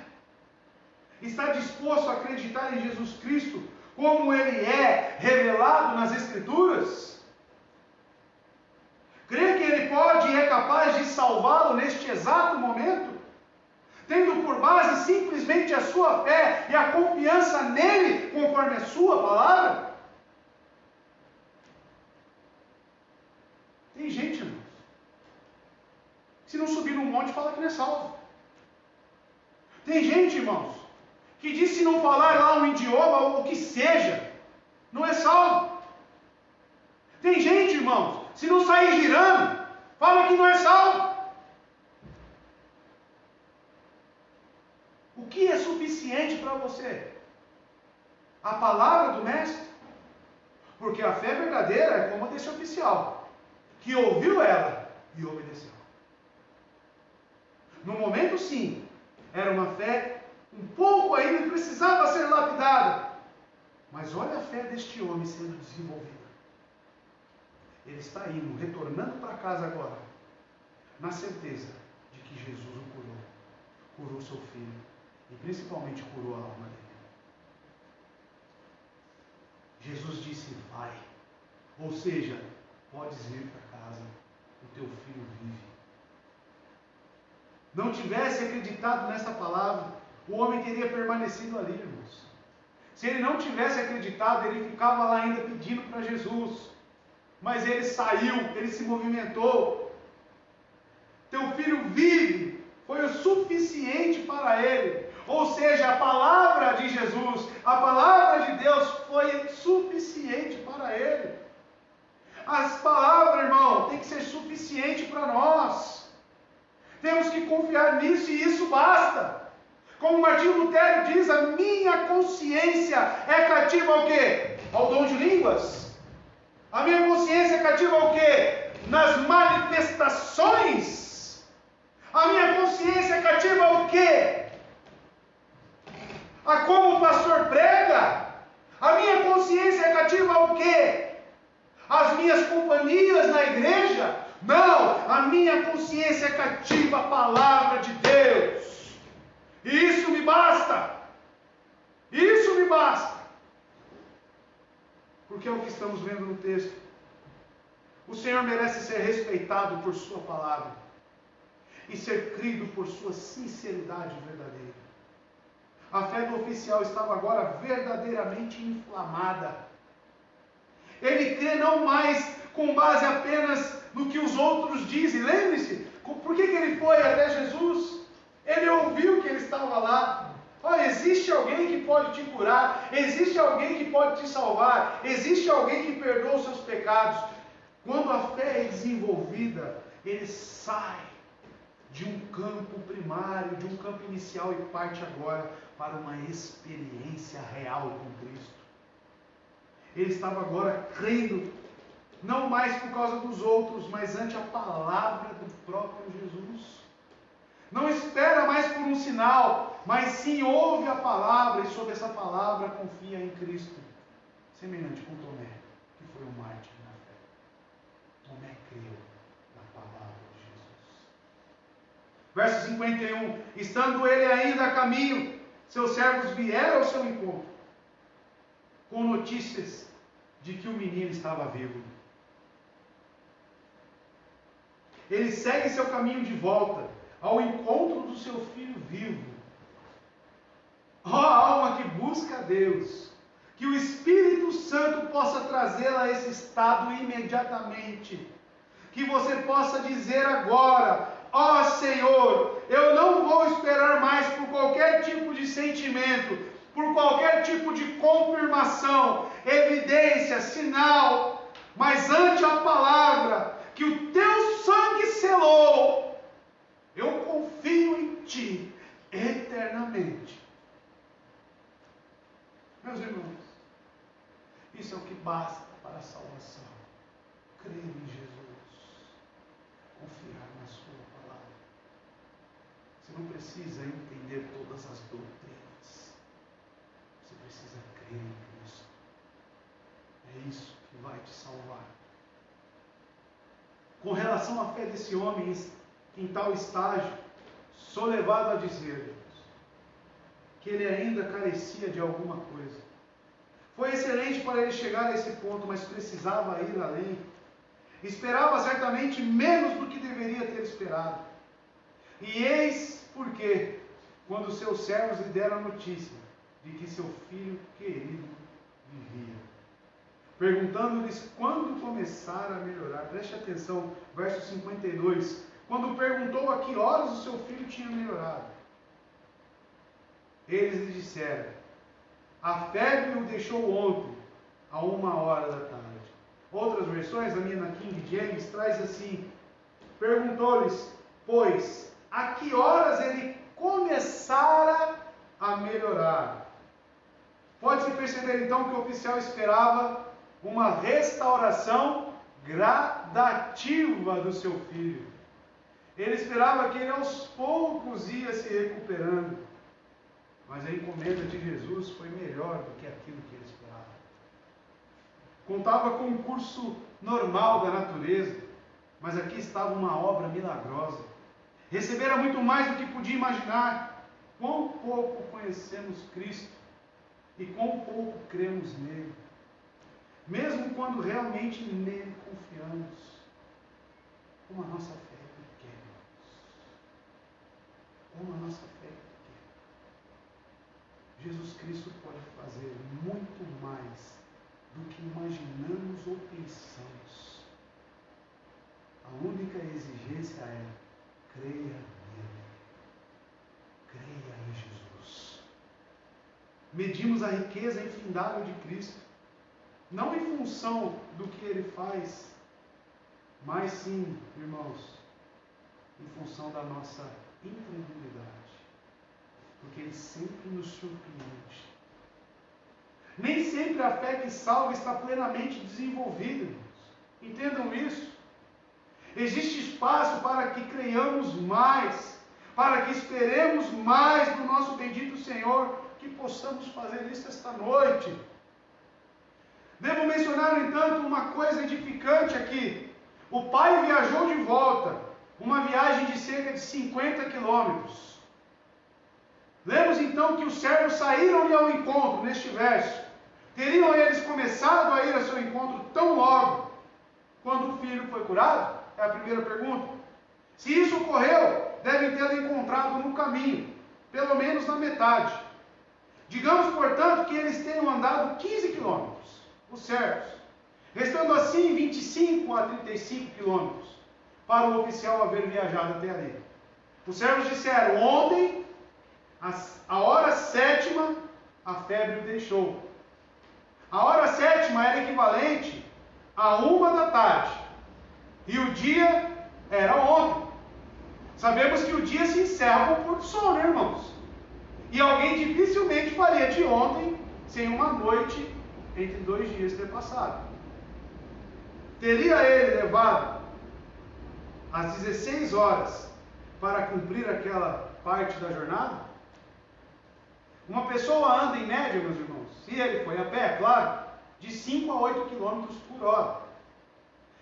Está disposto a acreditar em Jesus Cristo como Ele é revelado nas Escrituras? Crê que Ele pode e é capaz de salvá-lo neste exato momento? Tendo por base simplesmente a sua fé e a confiança nele, conforme a sua palavra? Tem gente, irmãos, se não subir num monte, fala que não é salvo. Tem gente, irmãos, que diz se não falar lá um idioma ou o que seja, não é salvo. Tem gente, irmãos, se não sair girando, fala que não é salvo. O que é suficiente para você? A palavra do Mestre? Porque a fé verdadeira é como a desse oficial, que ouviu ela e obedeceu. No momento, sim, era uma fé um pouco ainda precisava ser lapidada. Mas olha a fé deste homem sendo desenvolvida. Ele está indo, retornando para casa agora, na certeza de que Jesus o curou seu filho e principalmente curou a alma dele. Jesus disse: vai, ou seja, podes ir para casa, o teu filho vive. Não tivesse acreditado nessa palavra, o homem teria permanecido ali, irmãos. Se ele não tivesse acreditado, ele ficava lá ainda pedindo para Jesus. Mas ele saiu, ele se movimentou. Teu filho vive, foi o suficiente para ele. Ou seja, a palavra de Jesus, a palavra de Deus foi suficiente para ele. As palavras, irmão, tem que ser suficiente para nós. Temos que confiar nisso e isso basta. Como Martinho Lutero diz, a minha consciência é cativa ao quê? Ao dom de línguas. A minha consciência é cativa ao quê? Nas manifestações. A minha consciência é cativa ao quê? A como o pastor prega. A minha consciência é cativa ao quê? As minhas companhias na igreja. Não, a minha consciência é cativa à palavra de Deus. E isso me basta. Isso me basta. Porque é o que estamos vendo no texto. O Senhor merece ser respeitado por sua palavra e ser crido por sua sinceridade verdadeira. A fé do oficial estava agora verdadeiramente inflamada. Ele crê não mais com base apenas no que os outros dizem. Lembre-se, por que ele foi até Jesus? Ele ouviu que ele estava lá. Olha, existe alguém que pode te curar, existe alguém que pode te salvar, existe alguém que perdoa os seus pecados. Quando a fé é desenvolvida, ele sai de um campo primário, de um campo inicial e parte agora para uma experiência real com Cristo. Ele estava agora crendo, não mais por causa dos outros, mas ante a palavra do próprio Jesus. Não espera mais por um sinal, mas sim ouve a palavra e sobre essa palavra confia em Cristo. Semelhante com Tomé, que foi um mártir na fé. Tomé creu na palavra de Jesus. Verso 51. Estando ele ainda a caminho, seus servos vieram ao seu encontro, com notícias de que o menino estava vivo. Ele segue seu caminho de volta, ao encontro do seu filho vivo. Ó alma que busca a Deus, que o Espírito Santo possa trazê-la a esse estado imediatamente. Que você possa dizer agora: ó Senhor, eu não vou esperar mais por qualquer tipo de sentimento, por qualquer tipo de confirmação, evidência, sinal, mas ante a palavra que o teu sangue selou, eu confio em ti eternamente. Meus irmãos, isso é o que basta para a salvação. Crer em Jesus, confiar na sua palavra. Você não precisa entender todas as doutrinas. Você precisa crer em Cristo. É isso que vai te salvar. Com relação à fé desse homem em tal estágio, sou levado a dizer que ele ainda carecia de alguma coisa. Foi excelente para ele chegar a esse ponto, mas precisava ir além. Esperava certamente menos do que deveria ter esperado. E eis porque, quando seus servos lhe deram a notícia de que seu filho querido vivia, perguntando-lhes quando começara a melhorar. Preste atenção, verso 52. Quando perguntou a que horas o seu filho tinha melhorado, eles lhe disseram: a febre o deixou ontem, a 1h da tarde. Outras versões, a minha na King James, traz assim: perguntou-lhes, pois, a que horas ele começara a melhorar. Pode-se perceber então que o oficial esperava uma restauração gradativa do seu filho. Ele esperava que ele aos poucos ia se recuperando. Mas a encomenda de Jesus foi melhor do que aquilo que ele esperava. Contava com um curso normal da natureza, mas aqui estava uma obra milagrosa. Recebera muito mais do que podia imaginar. Quão pouco conhecemos Cristo e quão pouco cremos nele. Mesmo quando realmente nele confiamos. Como a nossa fé é pequena. Como a nossa fé é pequena. Jesus Cristo pode fazer muito mais do que imaginamos ou pensamos. A única exigência é: creia nele. Creia em Jesus. Medimos a riqueza infindável de Cristo, não em função do que ele faz, mas sim, irmãos, em função da nossa incredulidade, porque ele sempre nos surpreende. Nem sempre a fé que salva está plenamente desenvolvida, irmãos. Entendam isso. Existe espaço para que creiamos mais, para que esperemos mais do nosso bendito Senhor, que possamos fazer isso esta noite. Devo mencionar, no entanto, uma coisa edificante aqui. O pai viajou de volta, uma viagem de cerca de 50 quilômetros. Lemos então que os servos saíram-lhe ao encontro, neste verso. Teriam eles começado a ir ao seu encontro tão logo, quando o filho foi curado? É a primeira pergunta. Se isso ocorreu, devem tê-lo encontrado no caminho, pelo menos na metade. Digamos, portanto, que eles tenham andado 15 quilômetros, os servos, restando assim 25 a 35 quilômetros, para o oficial haver viajado até ali. Os servos disseram: ontem, a hora 7ª, a febre o deixou. A hora 7ª era equivalente a 1 da tarde. E o dia era ontem. Sabemos que o dia se encerra com o pôr do sol, né, irmãos? E alguém dificilmente faria de ontem sem uma noite entre 2 dias ter passado. Teria ele levado às 16 horas para cumprir aquela parte da jornada? Uma pessoa anda em média, meus irmãos, se ele foi a pé, claro, de 5 a 8 km por hora.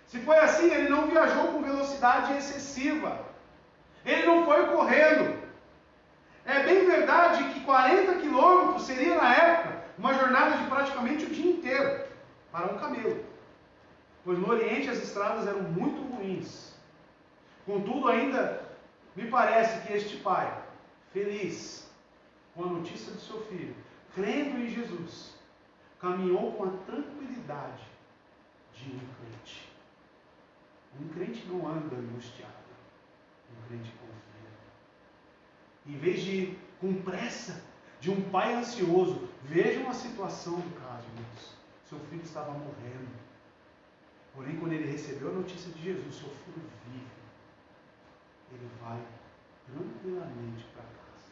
Se foi assim, ele não viajou com velocidade excessiva. Ele não foi correndo. É bem verdade que 40 quilômetros seria, na época, uma jornada de praticamente o dia inteiro para um camelo. Pois no Oriente as estradas eram muito ruins. Contudo, ainda me parece que este pai, feliz com a notícia do seu filho, crendo em Jesus, caminhou com a tranquilidade de um crente. Um crente não anda angustiado. Um crente confia. Em vez de ir com pressa de um pai ansioso, vejam a situação do caso, irmãos. Seu filho estava morrendo. Porém, quando ele recebeu a notícia de Jesus, seu filho vive. Ele vai tranquilamente para casa.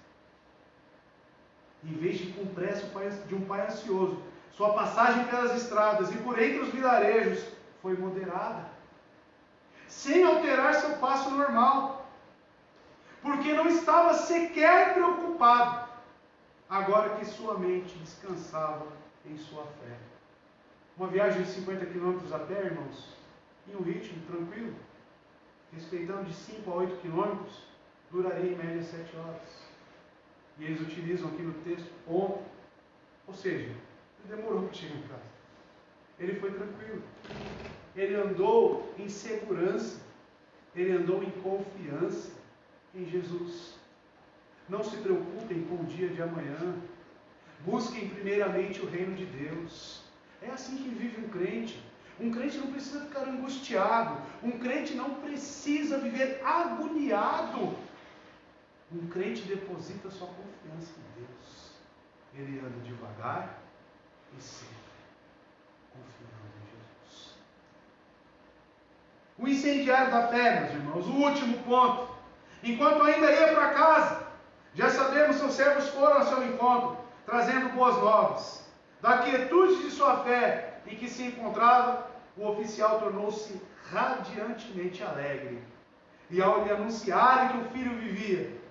Em vez de ir com pressa de um pai ansioso, sua passagem pelas estradas e por entre os vilarejos foi moderada, sem alterar seu passo normal, porque não estava sequer preocupado. agora que sua mente descansava em sua fé. Uma viagem de 50 quilômetros a pé, irmãos, em um ritmo tranquilo, respeitando de 5 a 8 quilômetros, duraria em média 7 horas. E eles utilizam aqui no texto ponto, ou seja, ele demorou para chegar em casa. Ele foi tranquilo. Ele andou em segurança. Ele andou em confiança em Jesus. Não se preocupem com o dia de amanhã. Busquem primeiramente o reino de Deus. É assim que vive um crente. Um crente não precisa ficar angustiado. Um crente não precisa viver agoniado. Um crente deposita sua confiança em Deus. Ele anda devagar e sempre confiando em Jesus. O incendiário da fé, meus irmãos, o último ponto. Enquanto ainda ia para casa, já sabemos seus servos foram ao seu encontro, trazendo boas novas. Da quietude de sua fé em que se encontrava, o oficial tornou-se radiantemente alegre. E ao lhe anunciarem que o filho vivia,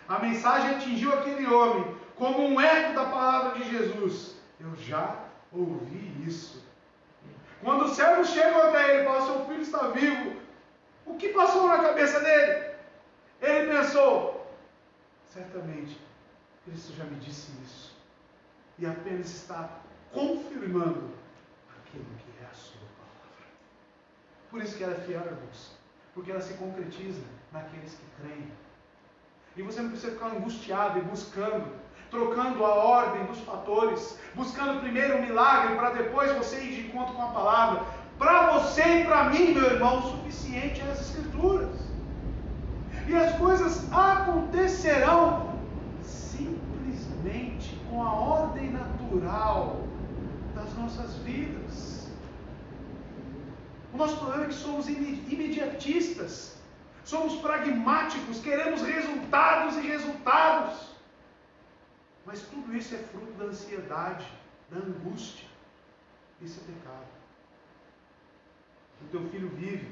a mensagem atingiu aquele homem como um eco da palavra de Jesus. Eu já ouvi isso. Quando os servos chegam até ele e falam, seu filho está vivo, o que passou na cabeça dele? Ele pensou, certamente, Cristo já me disse isso. E apenas está confirmando aquilo que é a sua palavra. Por isso que ela é fiel, irmãos. Porque ela se concretiza naqueles que creem. E você não precisa ficar angustiado e buscando, trocando a ordem dos fatores, buscando primeiro o milagre para depois você ir de encontro com a palavra. Para você e para mim, meu irmão, o suficiente é as Escrituras. E as coisas acontecerão simplesmente com a ordem natural das nossas vidas. O nosso problema é que somos imediatistas. Somos pragmáticos, queremos resultados e resultados. Mas tudo isso é fruto da ansiedade, da angústia. Isso é pecado. O teu filho vive.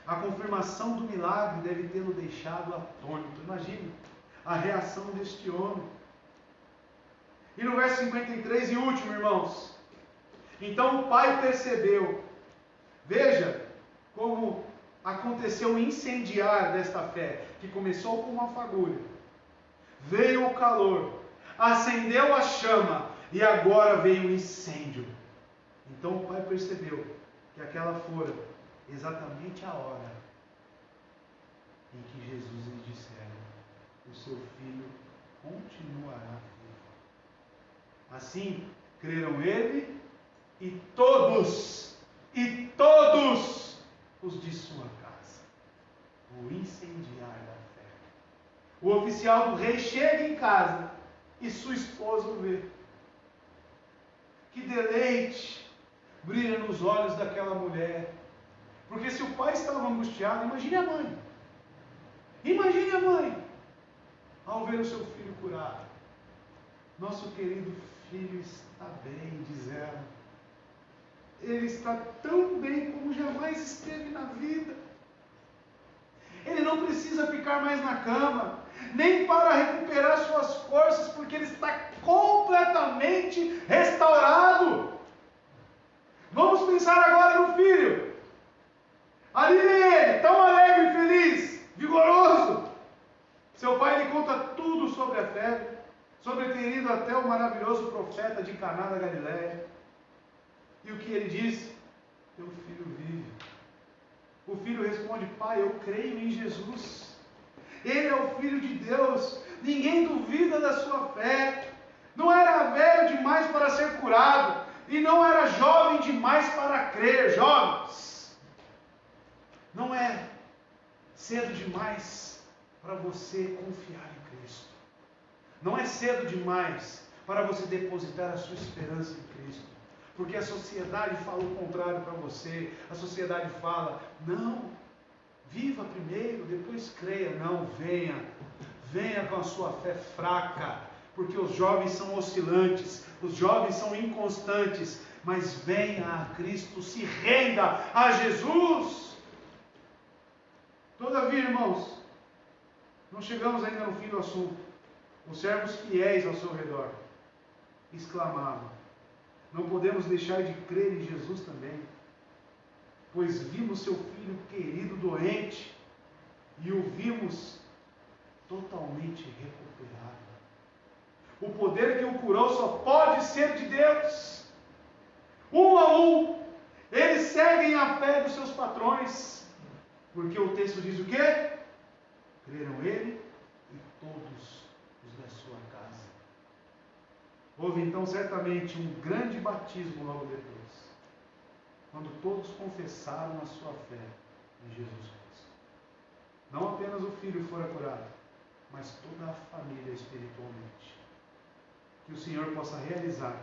A confirmação do milagre deve tê-lo deixado atônito. Imagine a reação deste homem. E no verso 53 e último, irmãos. Então o pai percebeu. Veja como aconteceu o incendiar desta fé, que começou com uma fagulha, veio o calor, acendeu a chama e agora veio o incêndio. Então o pai percebeu que aquela fora exatamente a hora em que Jesus lhe dissera, o seu filho continuará vivo. Assim creram ele e todos os de sua casa. O incendiar da fé. O oficial do rei chega em casa e sua esposa o vê. Que deleite brilha nos olhos daquela mulher. Porque se o pai estava angustiado, imagine a mãe. Imagine a mãe ao ver o seu filho curado. Nosso querido filho está bem, diz ela. Ele está tão bem como jamais esteve na vida. Ele não precisa ficar mais na cama, nem para recuperar suas forças, porque ele está completamente restaurado. Vamos pensar agora no filho. Ali vem ele, tão alegre e feliz, vigoroso. Seu pai lhe conta tudo sobre a febre, sobre ter ido até o maravilhoso profeta de Caná da Galileia. E o que ele diz? Teu filho vive. O filho responde, pai, eu creio em Jesus. Ele é o Filho de Deus. Ninguém duvida da sua fé. Não era velho demais para ser curado. E não era jovem demais para crer. Jovens, não é cedo demais para você confiar em Cristo. Não é cedo demais para você depositar a sua esperança em Cristo. Porque a sociedade fala o contrário para você. A sociedade fala, não, viva primeiro, depois creia. Não, venha com a sua fé fraca. Porque os jovens são oscilantes, os jovens são inconstantes. Mas venha a Cristo, se renda a Jesus. Todavia, irmãos, não chegamos ainda no fim do assunto. os servos fiéis ao seu redor, exclamavam: não podemos deixar de crer em Jesus também, pois vimos seu filho querido doente e o vimos totalmente recuperado. O poder que o curou só pode ser de Deus. Um a um, eles seguem a fé dos seus patrões, porque o texto diz o quê? Creram ele e todos os da sua casa. Houve então certamente um grande batismo logo depois, quando todos confessaram a sua fé em Jesus Cristo. Não apenas o filho fora curado, mas toda a família espiritualmente. Que o Senhor possa realizar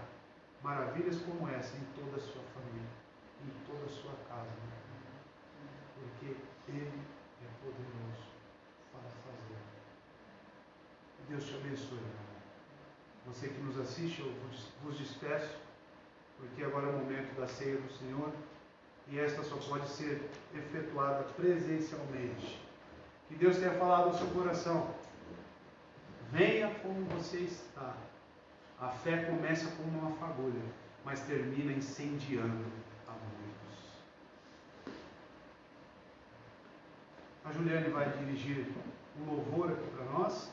maravilhas como essa em toda a sua família, em toda a sua casa, porque Ele é poderoso para fazer. Deus te abençoe, meu irmão. Você que nos assiste, eu vos despeço, porque agora é o momento da ceia do Senhor, e esta só pode ser efetuada presencialmente. Que Deus tenha falado ao seu coração: venha como você está. A fé começa como uma fagulha, mas termina incendiando a muitos. A Juliane vai dirigir um louvor aqui para nós.